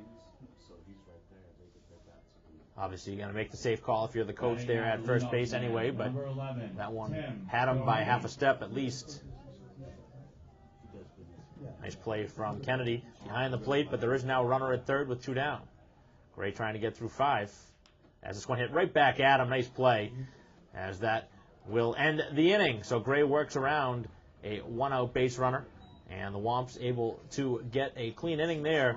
Speaker 1: Obviously, you're going to make the safe call if you're the coach there at first base anyway, but that one had him by half a step at least. Nice play from Kennedy behind the plate, but there is now a runner at third with 2 down. Gray trying to get through 5. As this one hit right back at him. Nice play, as that will end the inning. So Gray works around a 1-out base runner, and the Womps able to get a clean inning there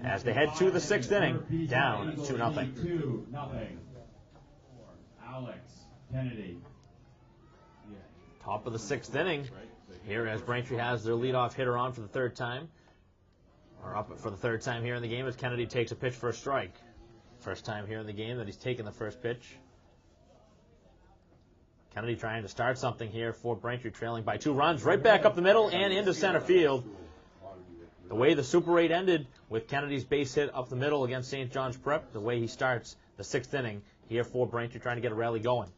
Speaker 1: as they head to the 6th inning, down 2-0.
Speaker 3: 2-0. Alex Kennedy.
Speaker 1: Top of the 6th inning here as Braintree has their leadoff hitter on for the 3rd time. Or up for the 3rd time here in the game as Kennedy takes a pitch for a strike. First time here in the game that he's taken the first pitch. Kennedy trying to start something here for Braintree, trailing by 2 runs. Right back up the middle and into center field. The way the Super 8 ended with Kennedy's base hit up the middle against St. John's Prep, the way he starts the 6th inning here for Braintree, trying to get a rally going.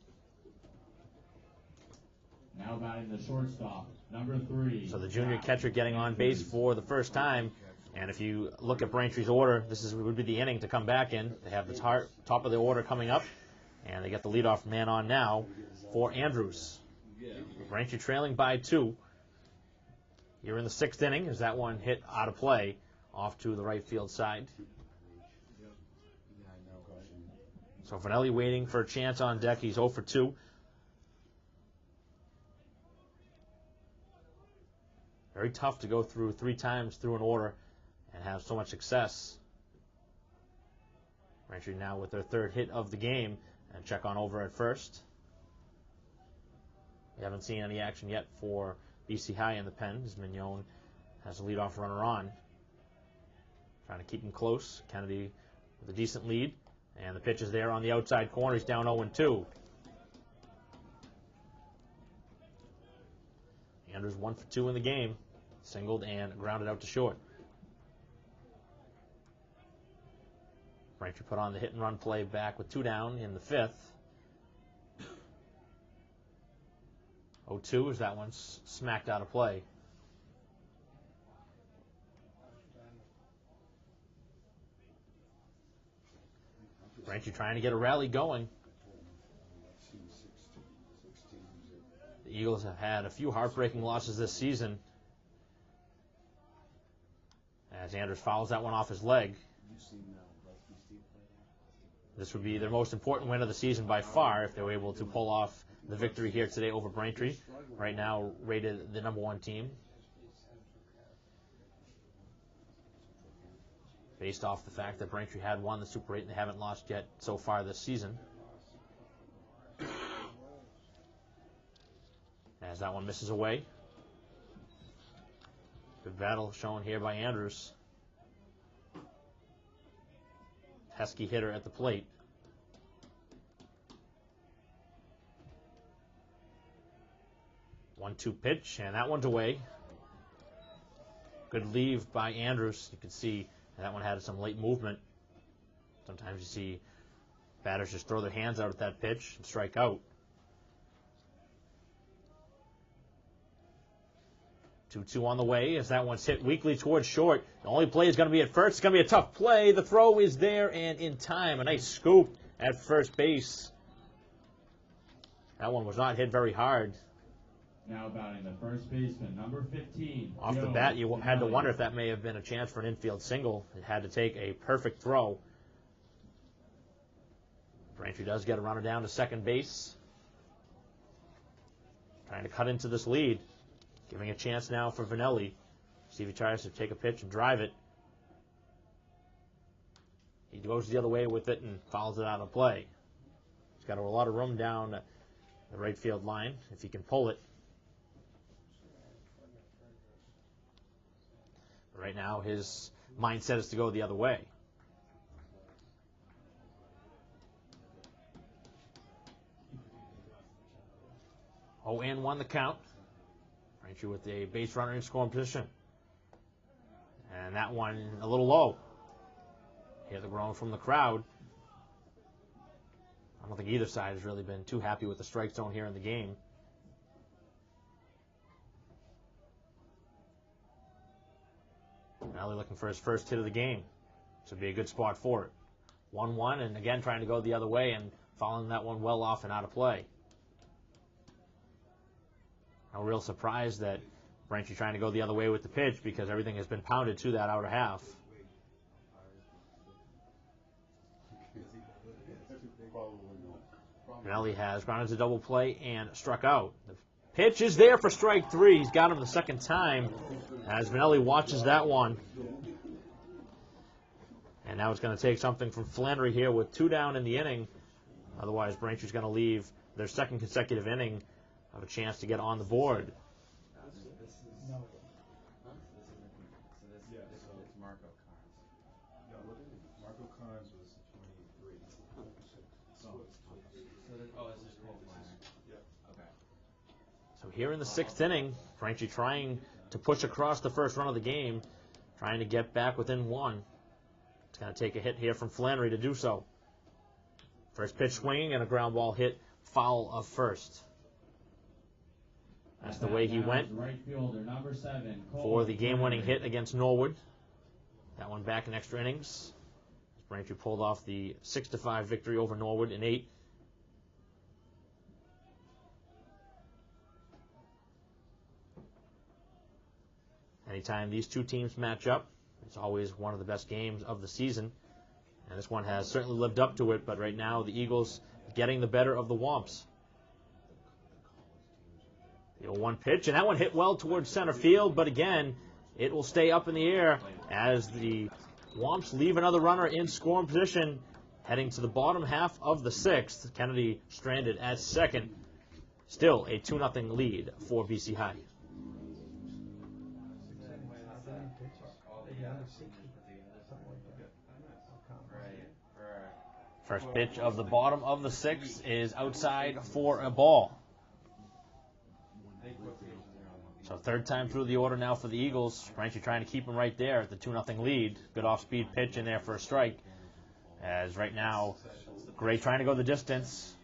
Speaker 3: Now batting the shortstop, number 3.
Speaker 1: So the junior catcher getting on base for the first time. And if you look at Braintree's order, would be the inning to come back in. They have the top of the order coming up, and they get the leadoff man on now for Andrews. Braintree trailing by 2. You're in the 6th inning as that one hit out of play off to the right field side. So Vanelli waiting for a chance on deck. He's 0 for 2. Very tough to go through 3 times through an order and have so much success. Braintree now with their 3rd hit of the game, and check on over at first. We haven't seen any action yet for BC High in the pen as Mignon has a leadoff runner on. Trying to keep him close. Kennedy with a decent lead, and the pitch is there on the outside corner. He's down 0-2. Andrews 1 for 2 in the game. Singled and grounded out to short. Braintree put on the hit and run play back with 2 down in the 5th. 0-2 as that one's smacked out of play. Braintree trying to get a rally going. The Eagles have had a few heartbreaking losses this season, as Andrews fouls that one off his leg. This would be their most important win of the season by far if they were able to pull off the victory here today over Braintree. Right now rated the number 1 team, based off the fact that Braintree had won the Super 8 and they haven't lost yet so far this season. As that one misses away. Good battle shown here by Andrews. Pesky hitter at the plate. 1-2 pitch, and that one's away. Good leave by Andrews. You can see that one had some late movement. Sometimes you see batters just throw their hands out at that pitch and strike out. 2-2 on the way as that one's hit weakly towards short. The only play is going to be at first. It's going to be a tough play. The throw is there and in time. A nice scoop at first base. That one was not hit very hard.
Speaker 3: Now batting the first baseman, number 15.
Speaker 1: Off the bat, you had to wonder if that may have been a chance for an infield single. It had to take a perfect throw. Braintree does get a runner down to second base. Trying to cut into this lead. Giving a chance now for Vanelli. See if he tries to take a pitch and drive it. He goes the other way with it and fouls it out of play. He's got a lot of room down the right field line if he can pull it. Right now, his mindset is to go the other way. Oh, and 1 the count. Braintree with a base runner in scoring position. And that one a little low. Hear the groan from the crowd. I don't think either side has really been too happy with the strike zone here in the game. Manelli looking for his first hit of the game. This would be a good spot for it. 1-1, and again trying to go the other way and following that one well off and out of play. No real surprise that Braintree trying to go the other way with the pitch because everything has been pounded to that outer half. Manelli has grounded to double play and struck out. The pitch is there for strike 3. He's got him the second time as Manelli watches that one. And now it's going to take something from Flannery here with 2 down in the inning. Otherwise, Braintree's going to leave their second consecutive inning of a chance to get on the board.
Speaker 5: It's Marco Carnes.
Speaker 4: No, Marco Carnes was 23.
Speaker 5: This is Cole Flannery.
Speaker 4: Yeah.
Speaker 5: Okay.
Speaker 1: So here in the 6th inning, Braintree trying to push across the first run of the game, trying to get back within 1. It's going to take a hit here from Flannery to do so. First pitch swinging and a ground ball hit foul of first. That's the way he went
Speaker 3: Right fielder, number 7,
Speaker 1: for the game-winning hit against Norwood. That one back in extra innings. Braintree pulled off the 6-5 victory over Norwood in 8. Anytime these two teams match up, it's always one of the best games of the season. And this one has certainly lived up to it, but right now the Eagles getting the better of the Womps. The 0-1 pitch, and that one hit well towards center field, but again, it will stay up in the air as the Womps leave another runner in scoring position, heading to the bottom half of the 6th. Kennedy stranded at second. Still a 2-0 lead for BC High. First pitch of the bottom of the 6th is outside for a ball. So 3rd time through the order now for the Eagles. Braintree trying to keep them right there at the 2-0 lead. Good off-speed pitch in there for a strike. As right now, Gray trying to go the distance.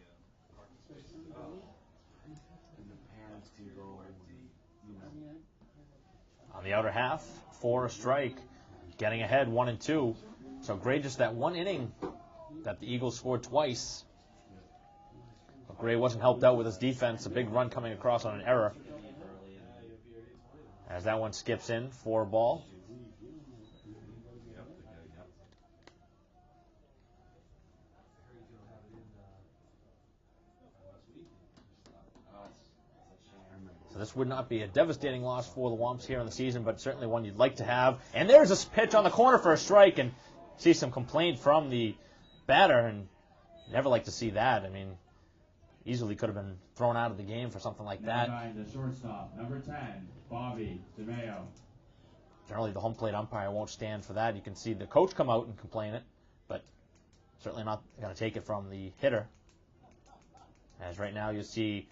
Speaker 1: On the outer half for a strike. Getting ahead 1-2. So Gray just that one inning that the Eagles scored twice. But Gray wasn't helped out with his defense. A big run coming across on an error. As that one skips in for a ball. So this would not be a devastating loss for the Womps here in the season, but certainly one you'd like to have. And there's a pitch on the corner for a strike, and see some complaint from the batter, and never like to see that. I mean, easily could have been thrown out of the game for something like that.
Speaker 3: 9, the shortstop, number 10, Bobby DeMeo.
Speaker 1: Generally, the home plate umpire won't stand for that. You can see the coach come out and complain it, but certainly not going to take it from the hitter. As right now you see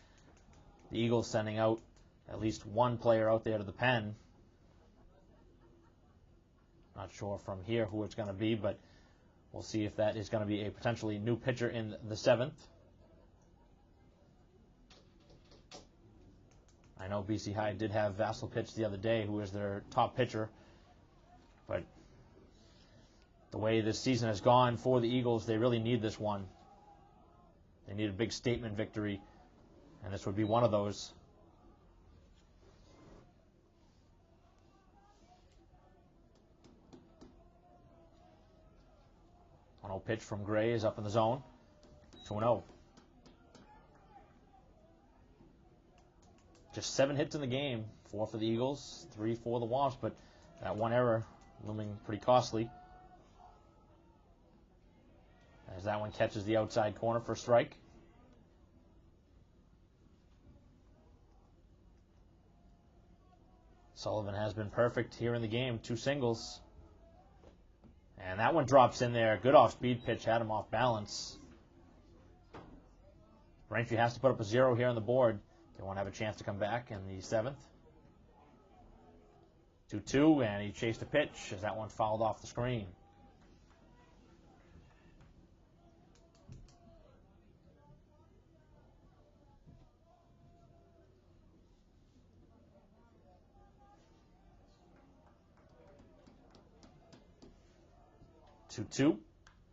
Speaker 1: the Eagles sending out at least one player out there to the pen. Not sure from here who it's going to be, but we'll see if that is going to be a potentially new pitcher in the 7th. I know BC High did have Vassal pitch the other day, who is their top pitcher. But the way this season has gone for the Eagles, they really need this one. They need a big statement victory, and this would be one of those. 1-0 pitch from Gray is up in the zone. 2-0. Just 7 hits in the game. 4 for the Eagles, 3 for the Wasps, but that one error looming pretty costly. As that one catches the outside corner for a strike. Sullivan has been perfect here in the game. 2 singles. And that one drops in there. Good off-speed pitch. Had him off balance. Braintree has to put up a 0 here on the board. They won't have a chance to come back in the 7th. 2-2, and he chased a pitch as that one fouled off the screen. 2-2.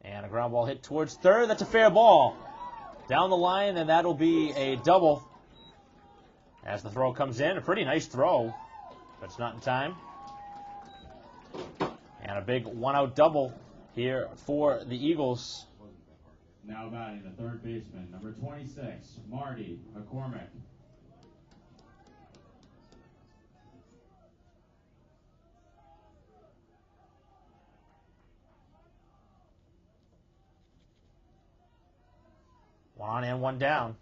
Speaker 1: And a ground ball hit towards third. That's a fair ball. Down the line, and that'll be a double. As the throw comes in, a pretty nice throw, but it's not in time. And a big one-out double here for the Eagles.
Speaker 3: Now batting the third baseman, number 26, Marty McCormick.
Speaker 1: One on and one down.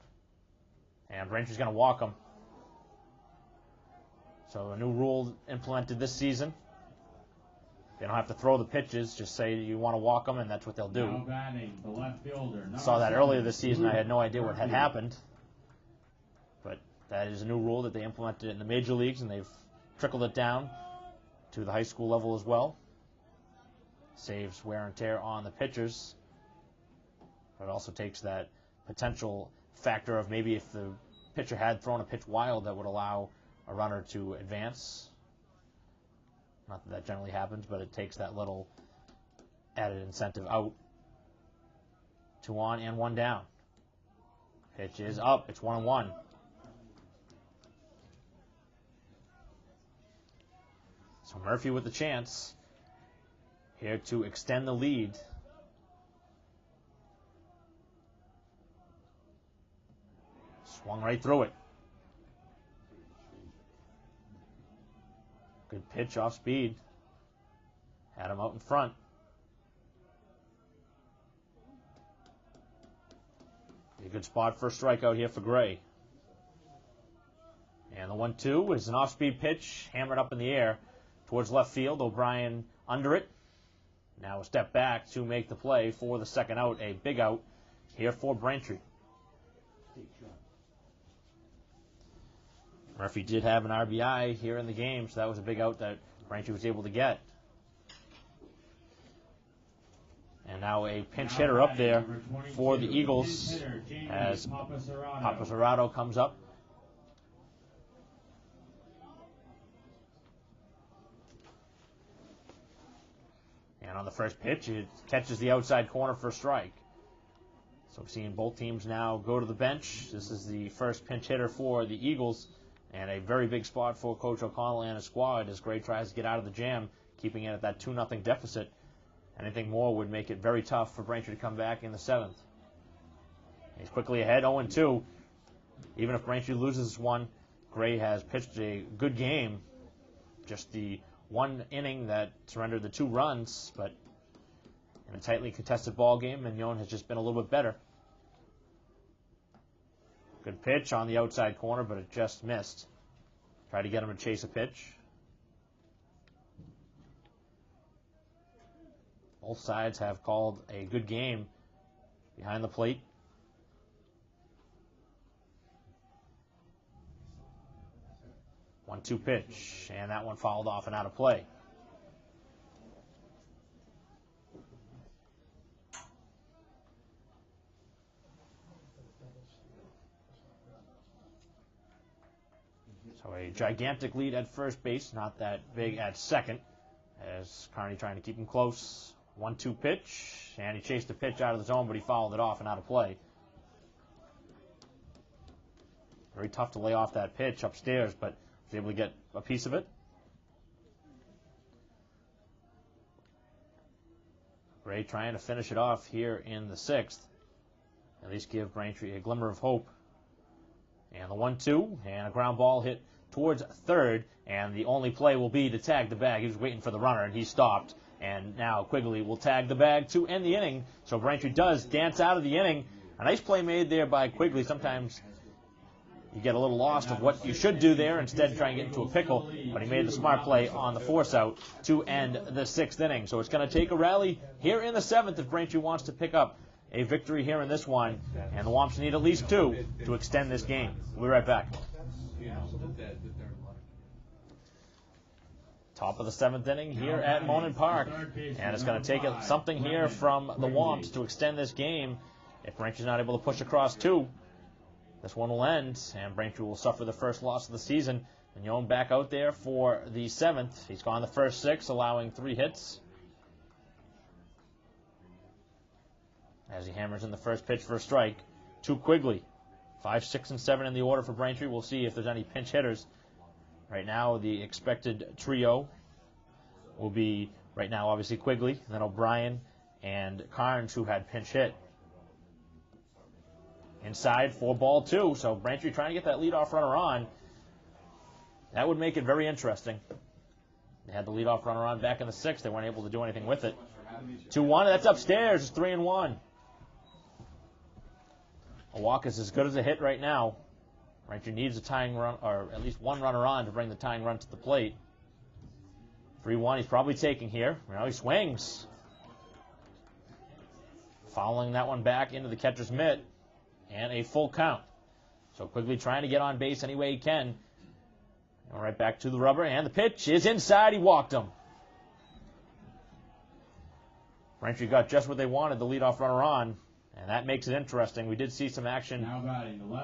Speaker 1: And Braintree's going to walk him. So a new rule implemented this season. They don't have to throw the pitches, just say you want to walk them, and that's what they'll do.
Speaker 3: Now batting the left fielder.
Speaker 1: Saw that earlier this season. I had no idea what had happened. But that is a new rule that they implemented in the major leagues, and they've trickled it down to the high school level as well. Saves wear and tear on the pitchers. But it also takes that potential factor of maybe if the pitcher had thrown a pitch wild that would allow a runner to advance. Not that that generally happens, but it takes that little added incentive out. 2 on and 1 down. Pitch is up. It's 1-1. So Murphy with the chance here to extend the lead. Swung right through it. Good pitch off speed. Had him out in front. A good spot for a strikeout here for Gray. And the 1-2 is an off-speed pitch, hammered up in the air towards left field. O'Brien under it. Now a step back to make the play for the second out. A big out here for Braintree. Murphy did have an RBI here in the game, so that was a big out that Braintree was able to get. And now a pinch hitter up there for the Eagles as Papacerrato comes up. And on the first pitch, it catches the outside corner for a strike. So we've seen both teams now go to the bench. This is the first pinch hitter for the Eagles. And a very big spot for Coach O'Connell and his squad as Gray tries to get out of the jam, keeping it at that 2-0 deficit. Anything more would make it very tough for Braintree to come back in the 7th. He's quickly ahead, 0-2. Even if Braintree loses this one, Gray has pitched a good game. Just the one inning that surrendered the 2 runs, but in a tightly contested ball game, Mignon has just been a little bit better. Good pitch on the outside corner, but it just missed. Tried to get him to chase a pitch. Both sides have called a good game behind the plate. 1-2 pitch, and that one fouled off and out of play. So a gigantic lead at first base, not that big at second, as Kearney trying to keep him close. 1-2 pitch, and he chased the pitch out of the zone, but he fouled it off and out of play. Very tough to lay off that pitch upstairs, but was able to get a piece of it. Gray trying to finish it off here in the 6th. At least give Braintree a glimmer of hope. And the 1-2, and a ground ball hit towards third, and the only play will be to tag the bag. He was waiting for the runner, and he stopped. And now Quigley will tag the bag to end the inning. So Braintree does dance out of the inning. A nice play made there by Quigley. Sometimes you get a little lost of what you should do there, instead try and get into a pickle. But he made the smart play on the force out to end the 6th inning. So it's going to take a rally here in the 7th if Braintree wants to pick up a victory here in this one. And the Womps need at least 2 to extend this game. We'll be right back. Top of the 7th inning here at Monin Park. And it's going to take something here from the Womps to extend this game. If Braintree's not able to push across 2, this one will end, and Braintree will suffer the first loss of the season. Mignon back out there for the 7th. He's gone the first 6, allowing 3 hits. as he hammers in the first pitch for a strike to Quigley. 5, 6, and 7 in the order for Braintree. We'll see if there's any pinch hitters. Right now, the expected trio will be, right now, obviously Quigley, then O'Brien and Carnes, who had pinch hit. Inside for ball 2, so Braintree trying to get that leadoff runner on. That would make it very interesting. They had the leadoff runner on back in the 6th. They weren't able to do anything with it. 2-1, that's upstairs. It's 3-1. A walk is as good as a hit right now. Braintree needs a tying run, or at least one runner on to bring the tying run to the plate. 3-1, he's probably taking here. Now he swings. Fouling that one back into the catcher's mitt. And a full count. So Quigley trying to get on base any way he can. And right back to the rubber, and the pitch is inside. He walked him. Braintree got just what they wanted, the leadoff runner on, and that makes it interesting. We did see some action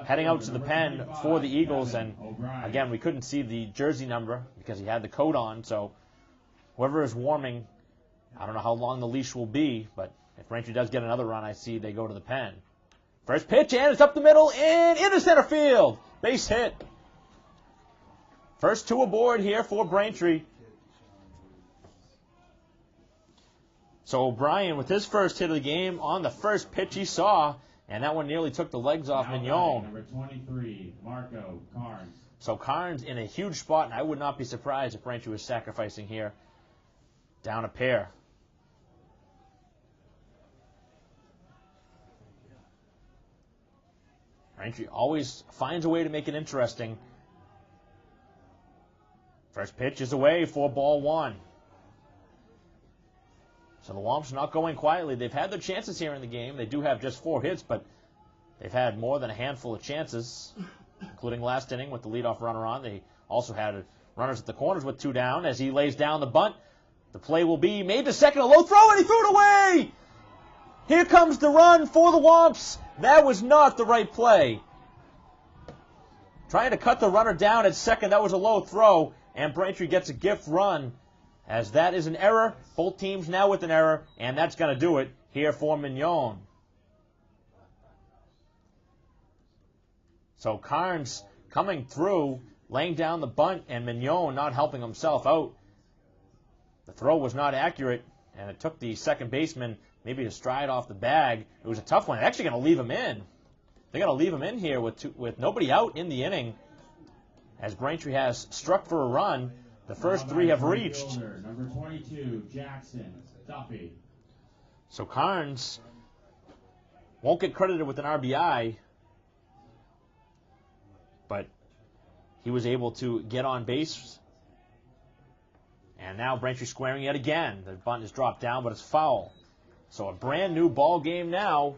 Speaker 1: heading out to the pen for the Eagles, and again, we couldn't see the jersey number because he had the coat on, so whoever is warming, I don't know how long the leash will be, but if Braintree does get another run, I see they go to the pen. First pitch, and it's up the middle and into center field. Base hit. First 2 aboard here for Braintree. So O'Brien with his first hit of the game on the first pitch he saw, and that one nearly took the legs off Mignon.
Speaker 3: Number 23, Marco Carnes.
Speaker 1: So Carnes in a huge spot, and I would not be surprised if Braintree was sacrificing here. Down a pair. Braintree always finds a way to make it interesting. First pitch is away for ball 1. So the Womps not going quietly. They've had their chances here in the game. They do have just 4 hits, but they've had more than a handful of chances, including last inning with the leadoff runner on. They also had runners at the corners with 2 down. As he lays down the bunt, the play will be made to second. A low throw, and he threw it away! Here comes the run for the Womps. That was not the right play. Trying to cut the runner down at second. That was a low throw, and Braintree gets a gift run. As that is an error, both teams now with an error, and that's going to do it here for Mignon. So Carnes coming through, laying down the bunt, and Mignon not helping himself out. The throw was not accurate, and it took the second baseman maybe to stride off the bag. It was a tough one. They're actually going to leave him in. They're going to leave him in here with nobody out in the inning, as Braintree has struck for a run. The first 3 have reached.
Speaker 3: Number 22, Jackson, Duffy.
Speaker 1: So Carnes won't get credited with an RBI, but he was able to get on base. And now Braintree squaring yet again. The bunt is dropped down, but it's foul. So a brand new ball game now.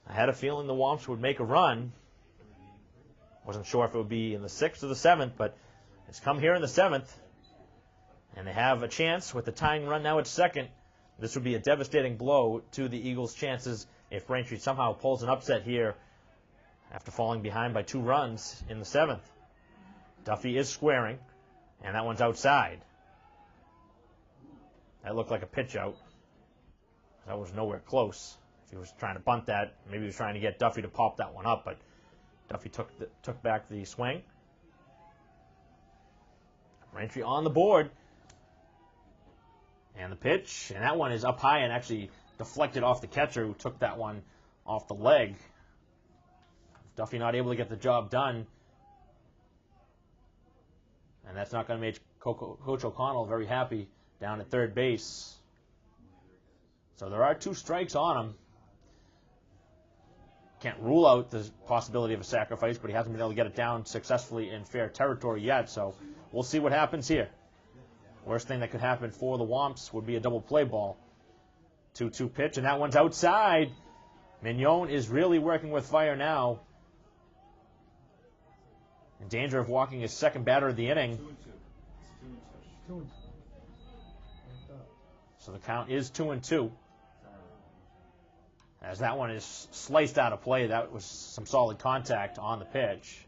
Speaker 1: I had a feeling the Womps would make a run. Wasn't sure if it would be in the 6th or the 7th, but it's come here in the 7th. And they have a chance with the tying run now at second. This would be a devastating blow to the Eagles' chances if Braintree somehow pulls an upset here after falling behind by 2 runs in the 7th. Duffy is squaring, and that one's outside. That looked like a pitch out. That was nowhere close. If he was trying to bunt that, maybe he was trying to get Duffy to pop that one up, but Duffy took back the swing. Braintree on the board. And the pitch, and that one is up high and actually deflected off the catcher, who took that one off the leg. Duffy not able to get the job done. And that's not going to make Coach O'Connell very happy down at third base. So there are 2 strikes on him. Can't rule out the possibility of a sacrifice, but he hasn't been able to get it down successfully in fair territory yet, so we'll see what happens here. Worst thing that could happen for the Womps would be a double play ball. 2-2 pitch, and that one's outside. Mignon is really working with fire now. In danger of walking his second batter of the inning.
Speaker 4: 2-2.
Speaker 1: So the count is 2-2. As that one is sliced out of play, that was some solid contact on the pitch.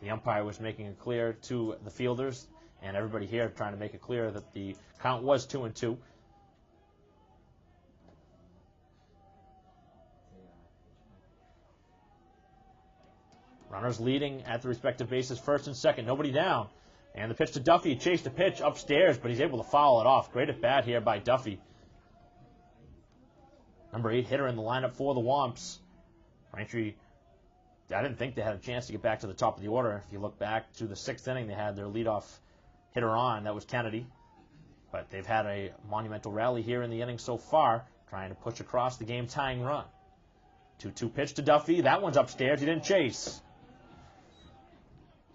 Speaker 1: The umpire was making it clear to the fielders and everybody here trying to make it clear that the count was 2-2. Runners leading at the respective bases, first and second. Nobody down. And the pitch to Duffy. Chased the pitch upstairs, but he's able to foul it off. Great at bat here by Duffy. Number 8 hitter in the lineup for the Womps. Braintree, I didn't think they had a chance to get back to the top of the order. If you look back to the 6th inning, they had their leadoff hitter on. That was Kennedy. But they've had a monumental rally here in the inning so far, trying to push across the game-tying run. 2-2 pitch to Duffy. That one's upstairs. He didn't chase.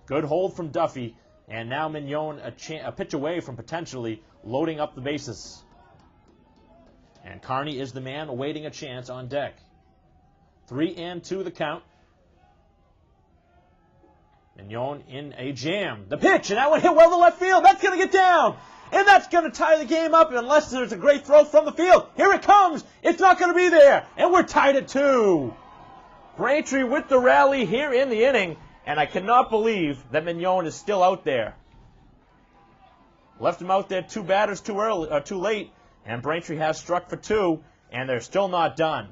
Speaker 1: Good hold from Duffy. And now Mignon a pitch away from potentially loading up the bases. And Carney is the man awaiting a chance on deck. 3-2 the count. Mignon in a jam. The pitch, and that one hit well to left field. That's going to get down. And that's going to tie the game up unless there's a great throw from the field. Here it comes. It's not going to be there. And we're tied at 2. Braintree with the rally here in the inning. And I cannot believe that Mignon is still out there. Left him out there 2 batters too late. And Braintree has struck for 2. And they're still not done.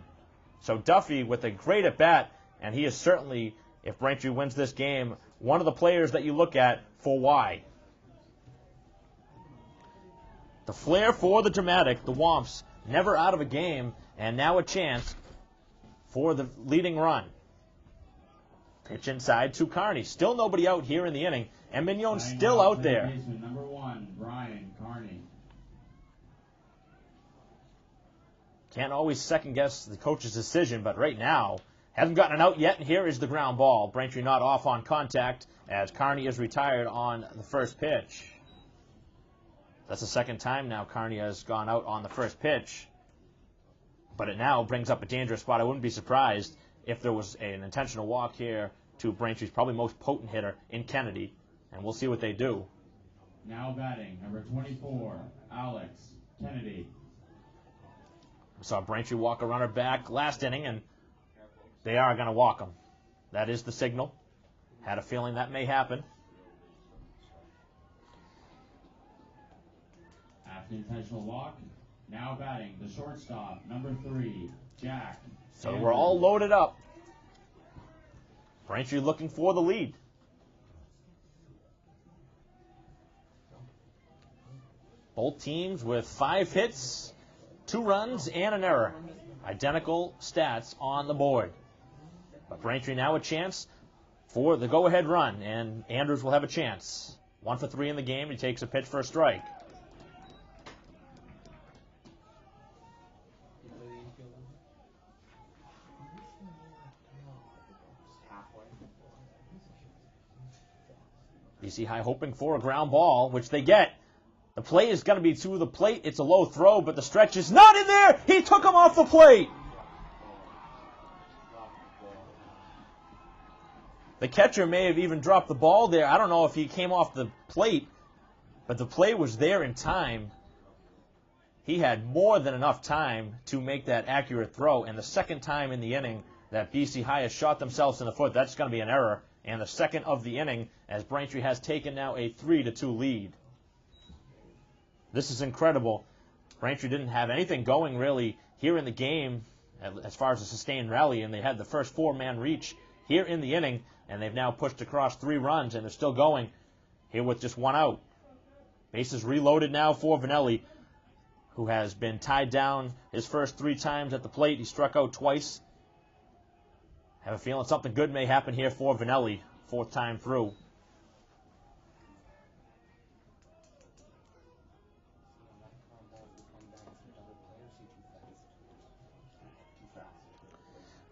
Speaker 1: So Duffy with a great at-bat. And he is certainly, if Braintree wins this game, one of the players that you look at for why. The flair for the dramatic, the Womps, never out of a game, and now a chance for the leading run. Pitch inside to Carney. Still nobody out here in the inning, and Mignon's still out there.
Speaker 3: Number 1, Brian Carney.
Speaker 1: Can't always second-guess the coach's decision, but right now, hasn't gotten it out yet, and here is the ground ball. Braintree not off on contact as Carney is retired on the first pitch. That's the second time now Carney has gone out on the first pitch. But it now brings up a dangerous spot. I wouldn't be surprised if there was an intentional walk here to Braintree's probably most potent hitter in Kennedy. And we'll see what they do.
Speaker 3: Now batting, number 24, Alex Kennedy.
Speaker 1: We saw Braintree walk a runner back last inning, and they are going to walk him. That is the signal. Had a feeling that may happen.
Speaker 3: After the intentional walk, now batting, the shortstop, number 3, Jack.
Speaker 1: So we're all loaded up. Braintree looking for the lead. Both teams with 5 hits, 2 runs, and an error. Identical stats on the board. But Braintree now a chance for the go-ahead run, and Andrews will have a chance. 1 for 3 in the game. He takes a pitch for a strike. BC High hoping for a ground ball, which they get. The play is going to be to the plate. It's a low throw, but the stretch is not in there. He took him off the plate. The catcher may have even dropped the ball there. I don't know if he came off the plate, but the play was there in time. He had more than enough time to make that accurate throw, and the second time in the inning that BC High has shot themselves in the foot, that's going to be an error. And the second of the inning, as Braintree has taken now a 3-2 lead. This is incredible. Braintree didn't have anything going really here in the game as far as a sustained rally, and they had the first 4-man reach here in the inning, and they've now pushed across 3 runs, and they're still going here with just 1 out. Bases reloaded now for Vanelli, who has been tied down his first 3 times at the plate. He struck out twice. Have a feeling something good may happen here for Vanelli, 4th time through.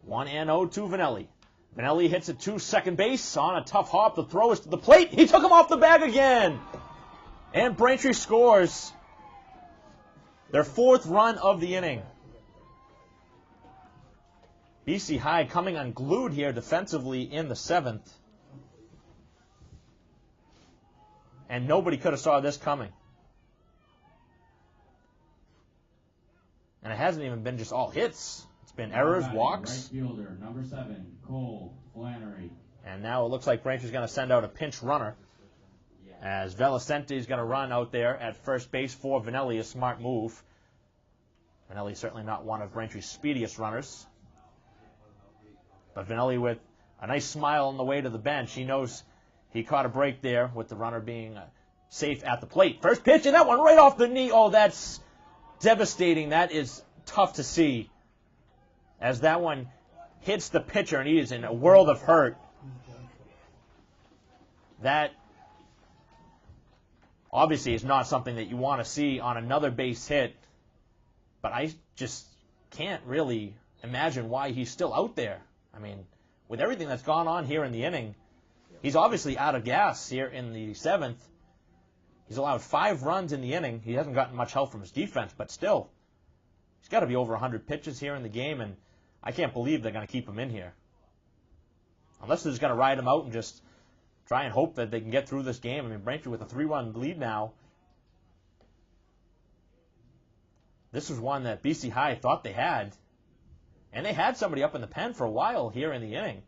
Speaker 1: One and 0 to Vanelli. Vanelli hits it to second base on a tough hop. The throw is to the plate. He took him off the bag again. And Braintree scores their 4th run of the inning. BC High coming unglued here defensively in the 7th. And nobody could have saw this coming. And it hasn't even been just all hits. It's been errors, walks.
Speaker 3: Right fielder, number 7, Cole Flannery.
Speaker 1: And now it looks like Braintree's going to send out a pinch runner. As Velicente is going to run out there at first base for Vanelli, a smart move. Vanelli certainly not one of Braintree's speediest runners. But Vanelli with a nice smile on the way to the bench. He knows he caught a break there with the runner being safe at the plate. First pitch, and that one right off the knee. Oh, that's devastating. That is tough to see as that one hits the pitcher, and he is in a world of hurt. That obviously is not something that you want to see on another base hit, but I just can't really imagine why he's still out there. I mean, with everything that's gone on here in the inning, he's obviously out of gas here in the 7th. He's allowed 5 runs in the inning. He hasn't gotten much help from his defense, but still, he's got to be over 100 pitches here in the game, and I can't believe they're going to keep him in here. Unless they're just going to ride him out and just try and hope that they can get through this game. I mean, Braintree with a 3-run lead now. This was one that BC High thought they had. And they had somebody up in the pen for a while here in the inning.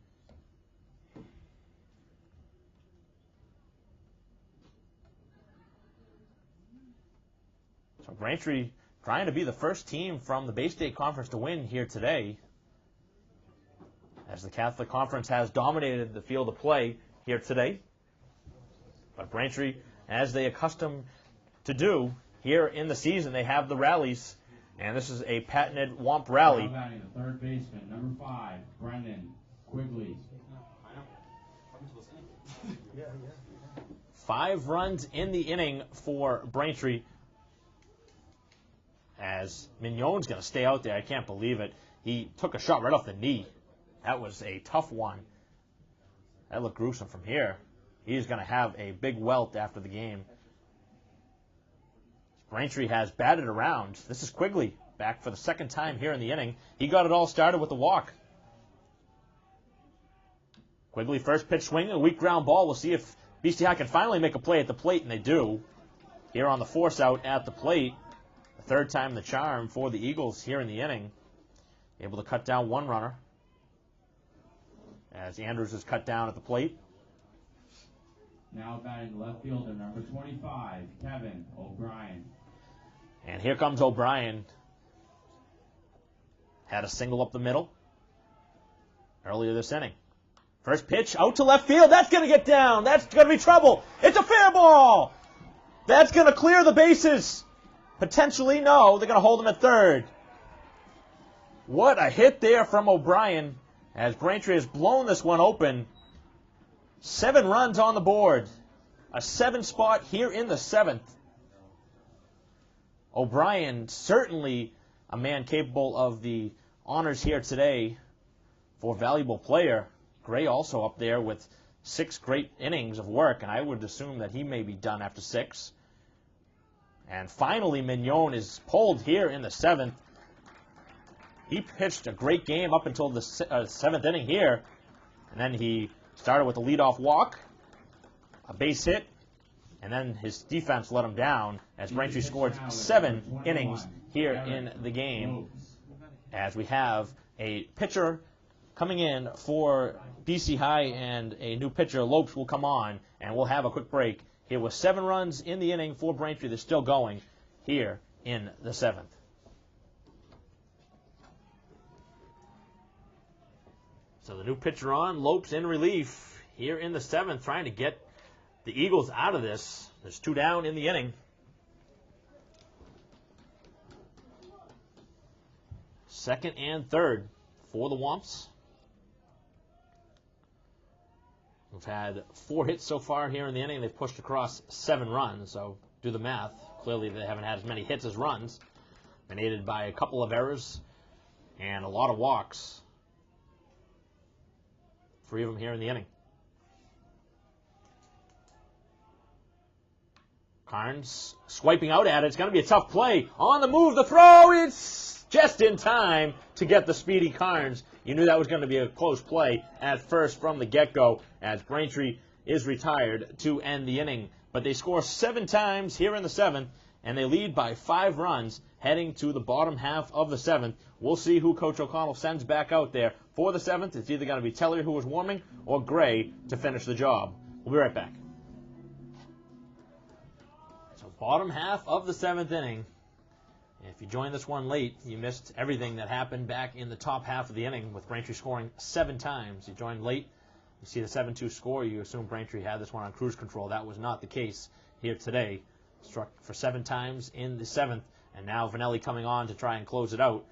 Speaker 1: So Braintree trying to be the first team from the Bay State Conference to win here today, as the Catholic Conference has dominated the field of play here today. But Braintree, as they accustomed to do here in the season, they have the rallies, and this is a patented Womp rally.
Speaker 3: Now batting the third baseman, number 5, Brendan Quigley.
Speaker 1: 5 runs in the inning for Braintree, as Mignon's going to stay out there. I can't believe it. He took a shot right off the knee. That was a tough one. That looked gruesome from here. He's going to have a big welt after the game. Braintree has batted around. This is Quigley back for the second time here in the inning. He got it all started with the walk. Quigley first pitch swing, a weak ground ball. We'll see if BC High can finally make a play at the plate, and they do. Here on the force out at the plate. The third time the charm for the Eagles here in the inning. Able to cut down 1 runner, as Andrews is cut down at the plate.
Speaker 3: Now batting left fielder, number 25, Kevin O'Brien.
Speaker 1: And here comes O'Brien. Had a single up the middle earlier this inning. First pitch out to left field. That's going to get down. That's going to be trouble. It's a fair ball. That's going to clear the bases. Potentially, no. They're going to hold him at third. What a hit there from O'Brien, as Braintree has blown this one open. 7 runs on the board. A 7 spot here in the 7th. O'Brien, certainly a man capable of the honors here today for valuable player. Gray also up there with 6 great innings of work, and I would assume that he may be done after 6. And finally, Mignon is pulled here in the 7th. He pitched a great game up until the 7th inning here, and then he started with a leadoff walk, a base hit, and then his defense let him down as Braintree scored 7 innings here in the game, as we have a pitcher coming in for BC High and a new pitcher. Lopes will come on, and we'll have a quick break. Here was 7 runs in the inning for Braintree. They're still going here in the 7th. So the new pitcher on, Lopes in relief here in the 7th, trying to get the Eagles out of this. There's 2 down in the inning. Second and third for the Womps. We've had 4 hits so far here in the inning. They've pushed across 7 runs, so do the math. Clearly they haven't had as many hits as runs. Been aided by a couple of errors and a lot of walks. 3 of them here in the inning. Carnes swiping out at it. It's going to be a tough play. On the move, the throw. It's just in time to get the speedy Carnes. You knew that was going to be a close play at first from the get-go, as Braintree is retired to end the inning. But they score 7 times here in the 7th, and they lead by 5 runs heading to the bottom half of the 7th. We'll see who Coach O'Connell sends back out there for the 7th. It's either going to be Tellier, who was warming, or Gray to finish the job. We'll be right back. So bottom half of the 7th inning. If you joined this one late, you missed everything that happened back in the top half of the inning with Braintree scoring 7 times. You joined late, You see the 7-2 score, you assume Braintree had this one on cruise control. That was not the case here today. Struck for 7 times in the 7th, and now Vanelli coming on to try and close it out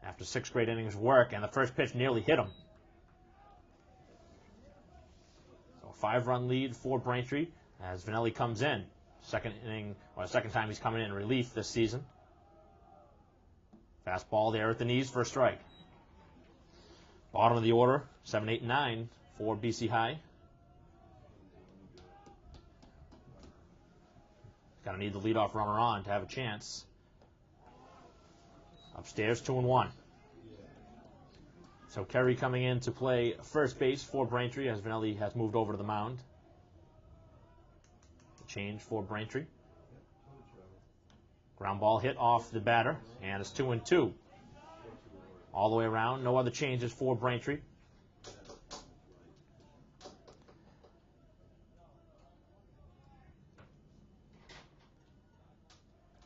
Speaker 1: after 6 great innings of work, and the first pitch nearly hit him. So a 5-run lead for Braintree as Vanelli comes in. Second time he's coming in relief this season. Fastball there at the knees for a strike. Bottom of the order, 7, 8, and 9 for BC High. Got to need the leadoff runner on to have a chance. Upstairs, 2-1. So Kerry coming in to play first base for Braintree as Vanelli has moved over to the mound. Change for Braintree. Ground ball hit off the batter, and it's 2-2. All the way around, no other changes for Braintree.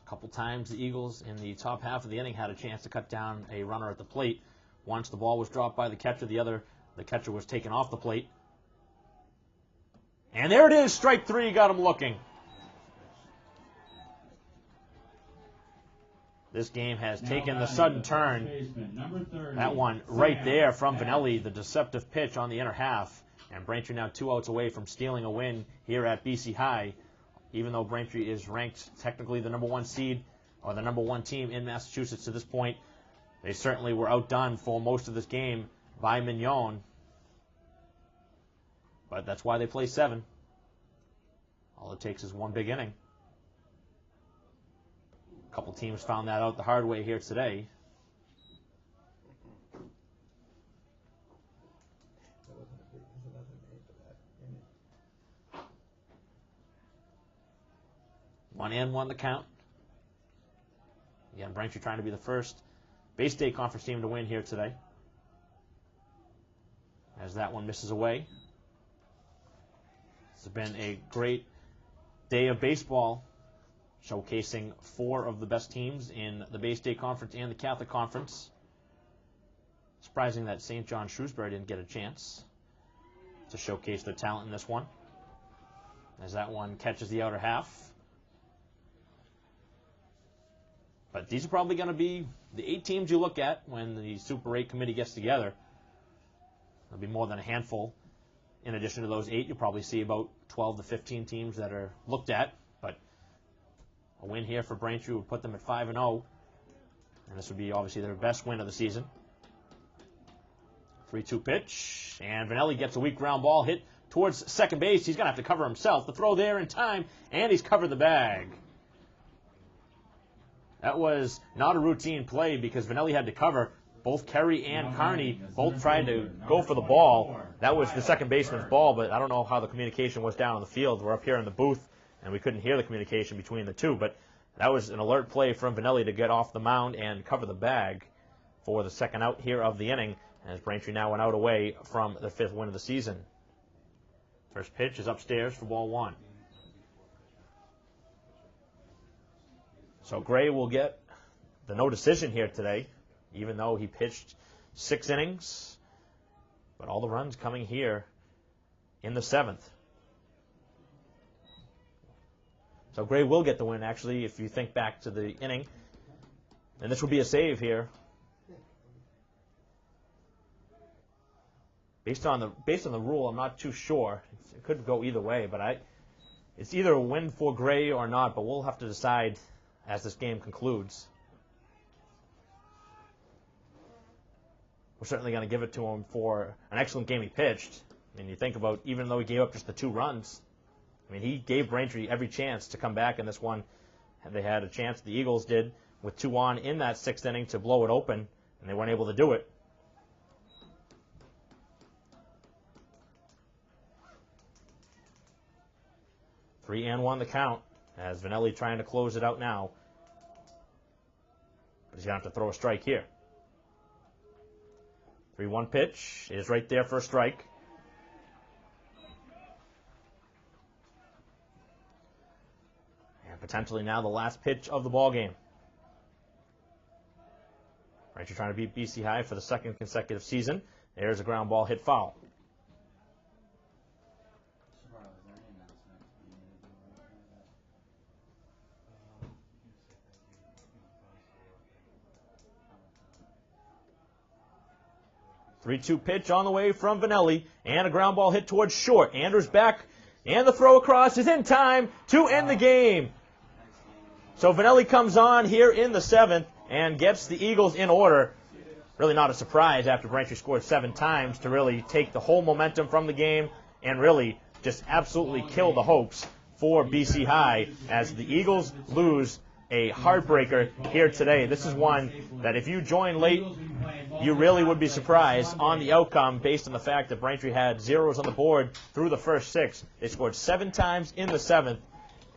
Speaker 1: A couple times the Eagles in the top half of the inning had a chance to cut down a runner at the plate. Once the ball was dropped by the catcher, the catcher was taken off the plate. And there it is, strike 3, got him looking. This game has taken the sudden turn. That one right there from Vanelli, the deceptive pitch on the inner half. And Braintree now 2 outs away from stealing a win here at BC High. Even though Braintree is ranked technically the number 1 seed, or the number 1 team in Massachusetts to this point, they certainly were outdone for most of this game by Mignon. But that's why they play 7. All it takes is 1 big inning. A couple teams found that out the hard way here today. One and 1 the count. Again, Braintree trying to be the first Bay State Conference team to win here today. As that one misses away. This has been a great day of baseball, showcasing 4 of the best teams in the Bay State Conference and the Catholic Conference. Surprising that St. John Shrewsbury didn't get a chance to showcase their talent in this one. As that one catches the outer half. But these are probably going to be the 8 teams you look at when the Super 8 committee gets together. There'll be more than a handful. In addition to those 8, you'll probably see about 12 to 15 teams that are looked at. But a win here for Braintree would put them at 5-0. And this would be obviously their best win of the season. 3-2 pitch. And Vanelli gets a weak ground ball hit towards second base. He's going to have to cover himself. The throw there in time, and he's covered the bag. That was not a routine play because Vanelli had to cover. Both Kerry and Carney both tried to go for the ball. That was the second baseman's ball, but I don't know how the communication was down on the field. We're up here in the booth, and we couldn't hear the communication between the two. But that was an alert play from Vanelli to get off the mound and cover the bag for the second out here of the inning, as Braintree now went out away from the 5th win of the season. First pitch is upstairs for ball 1. So Gray will get the no decision here today, even though he pitched 6 innings. But all the runs coming here in the 7th. So Gray will get the win, actually, if you think back to the inning. And this will be a save here. Based on the rule, I'm not too sure. It could go either way, but it's either a win for Gray or not, but we'll have to decide as this game concludes. We're certainly going to give it to him for an excellent game he pitched. I mean, you think about, even though he gave up just the 2 runs, I mean, he gave Braintree every chance to come back in this one. They had a chance, the Eagles did, with 2 on in that 6th inning to blow it open, and they weren't able to do it. Three and 1 the count, as Vanelli trying to close it out now. But he's going to have to throw a strike here. 3-1 pitch is right there for a strike. And potentially now the last pitch of the ball game. Braintree trying to beat BC High for the 2nd consecutive season. There's a ground ball hit foul. 3-2 pitch on the way from Vanelli, and a ground ball hit towards short. Andrews back, and the throw across is in time to end the game. So Vanelli comes on here in the 7th and gets the Eagles in order. Really not a surprise after Braintree scored 7 times to really take the whole momentum from the game and really just absolutely kill the hopes for BC High as the Eagles lose a heartbreaker here today. This is one that if you join late, you really would be surprised on the outcome based on the fact that Braintree had zeros on the board through the first 6. They scored 7 times in the 7th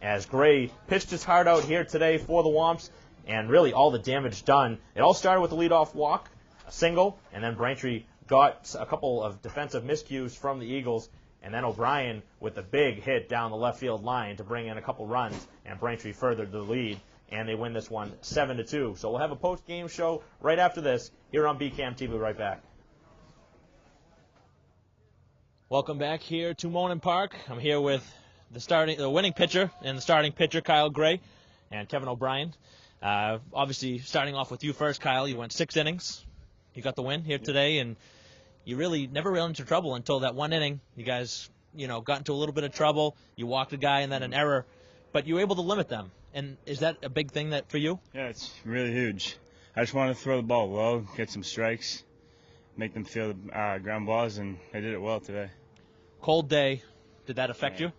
Speaker 1: as Gray pitched his heart out here today for the Womps, and really all the damage done. It all started with a leadoff walk, a single, and then Braintree got a couple of defensive miscues from the Eagles, and then O'Brien with a big hit down the left field line to bring in a couple runs, and Braintree furthered the lead, and they win this one 7-2. So we'll have a post-game show right after this here on BCAM TV. Right back. Welcome back here to Monin Park. I'm here with the winning pitcher and the starting pitcher, Kyle Gray, and Kevin O'Brien. Obviously, starting off with you first, Kyle. You went 6 innings. You got the win here today, and you really never ran into trouble until that one inning. You guys, got into a little bit of trouble. You walked a guy and then an error, but you were able to limit them. And is that a big thing for you?
Speaker 6: Yeah, it's really huge. I just want to throw the ball well, get some strikes, make them feel the ground balls, and I did it well today.
Speaker 1: Cold day. Did that affect you?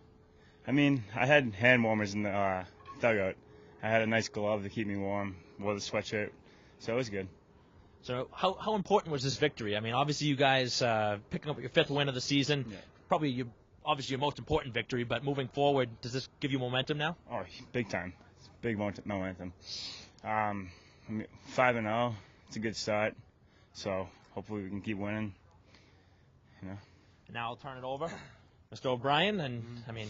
Speaker 6: I mean, I had hand warmers in the dugout. I had a nice glove to keep me warm, wore the sweatshirt, so it was good.
Speaker 1: So how important was this victory? I mean, obviously you guys picking up your 5th win of the season, probably your most important victory, but moving forward, does this give you momentum now?
Speaker 6: Oh, big time. It's big momentum. 5-0, it's a good start, so hopefully we can keep winning.
Speaker 1: Now I'll turn it over, Mr. O'Brien, and I mean,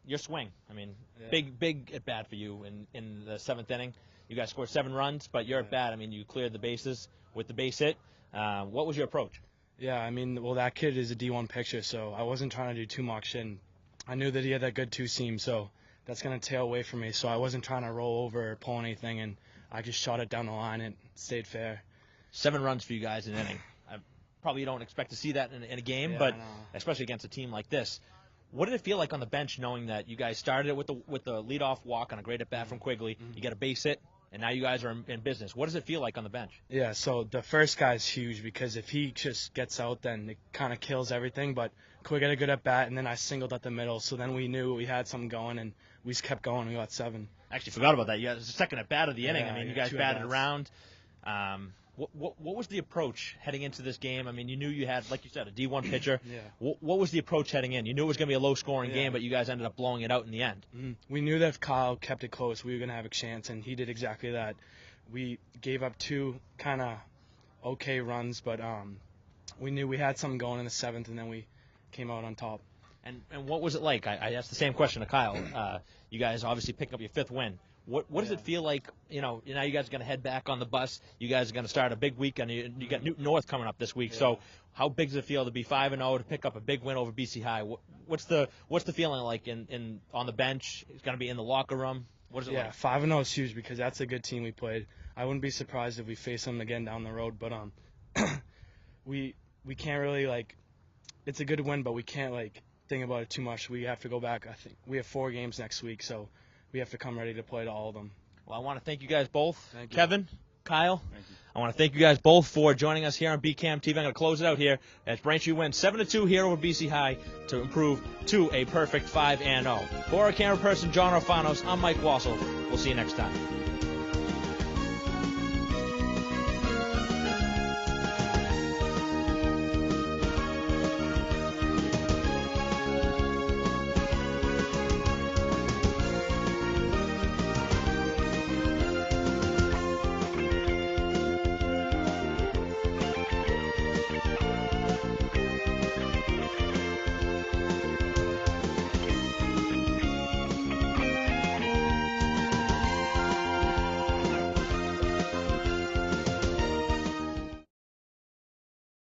Speaker 1: your swing. I mean, big at bat for you in the 7th inning. You guys scored 7 runs, but you're at bat. I mean, you cleared the bases with the base hit. What was your approach?
Speaker 7: Yeah, I mean, well, that kid is a D1 pitcher, so I wasn't trying to do too much, and I knew that he had that good 2-seam, so that's going to tail away from me, so I wasn't trying to roll over or pull anything, and I just shot it down the line and stayed fair.
Speaker 1: 7 runs for you guys in an inning. Probably don't expect to see that in a game, but especially against a team like this. What did it feel like on the bench knowing that you guys started it with the leadoff walk on a great at-bat from Quigley, you get a base hit, and now you guys are in business? What does it feel like on the bench? Yeah,
Speaker 7: so the first guy's huge because if he just gets out, then it kind of kills everything. But Quig had a good at-bat, and then I singled up the middle, so then we knew we had something going, and we just kept going. We got 7.
Speaker 1: I actually forgot about that. You guys, the second at-bat of the inning. I mean, you guys batted around. What was the approach heading into this game? I mean, you knew you had, like you said, a D1 pitcher. What was the approach heading in? You knew it was going to be a low-scoring game, but you guys ended up blowing it out in the end.
Speaker 7: We knew that if Kyle kept it close, we were going to have a chance, and he did exactly that. We gave up 2 kind of okay runs, but we knew we had something going in the 7th, and then we came out on top.
Speaker 1: And what was it like? I asked the same question to Kyle. You guys obviously picking up your 5th win. What does it feel like, now you guys are going to head back on the bus. You guys are going to start a big week, and you got Newton North coming up this week. So how big does it feel to be 5-0, to pick up a big win over BC High? What's the feeling like on the bench? It's going to be in the locker room. What is it like?
Speaker 7: Yeah, 5-0 is huge because that's a good team we played. I wouldn't be surprised if we face them again down the road, but we can't really, it's a good win, but we can't, think about it too much. We have to go back. I think we have 4 games next week, so we have to come ready to play to all of them.
Speaker 1: Well, I want to thank you guys both.
Speaker 7: Thank you.
Speaker 1: Kevin, Kyle.
Speaker 6: Thank you.
Speaker 1: I want to thank you guys both for joining us here on BCAM TV. I'm going to close it out here as Braintree wins 7-2 here over BC High to improve to a perfect 5-0. For our camera person, John Orfanos, I'm Mike Wassel. We'll see you next time.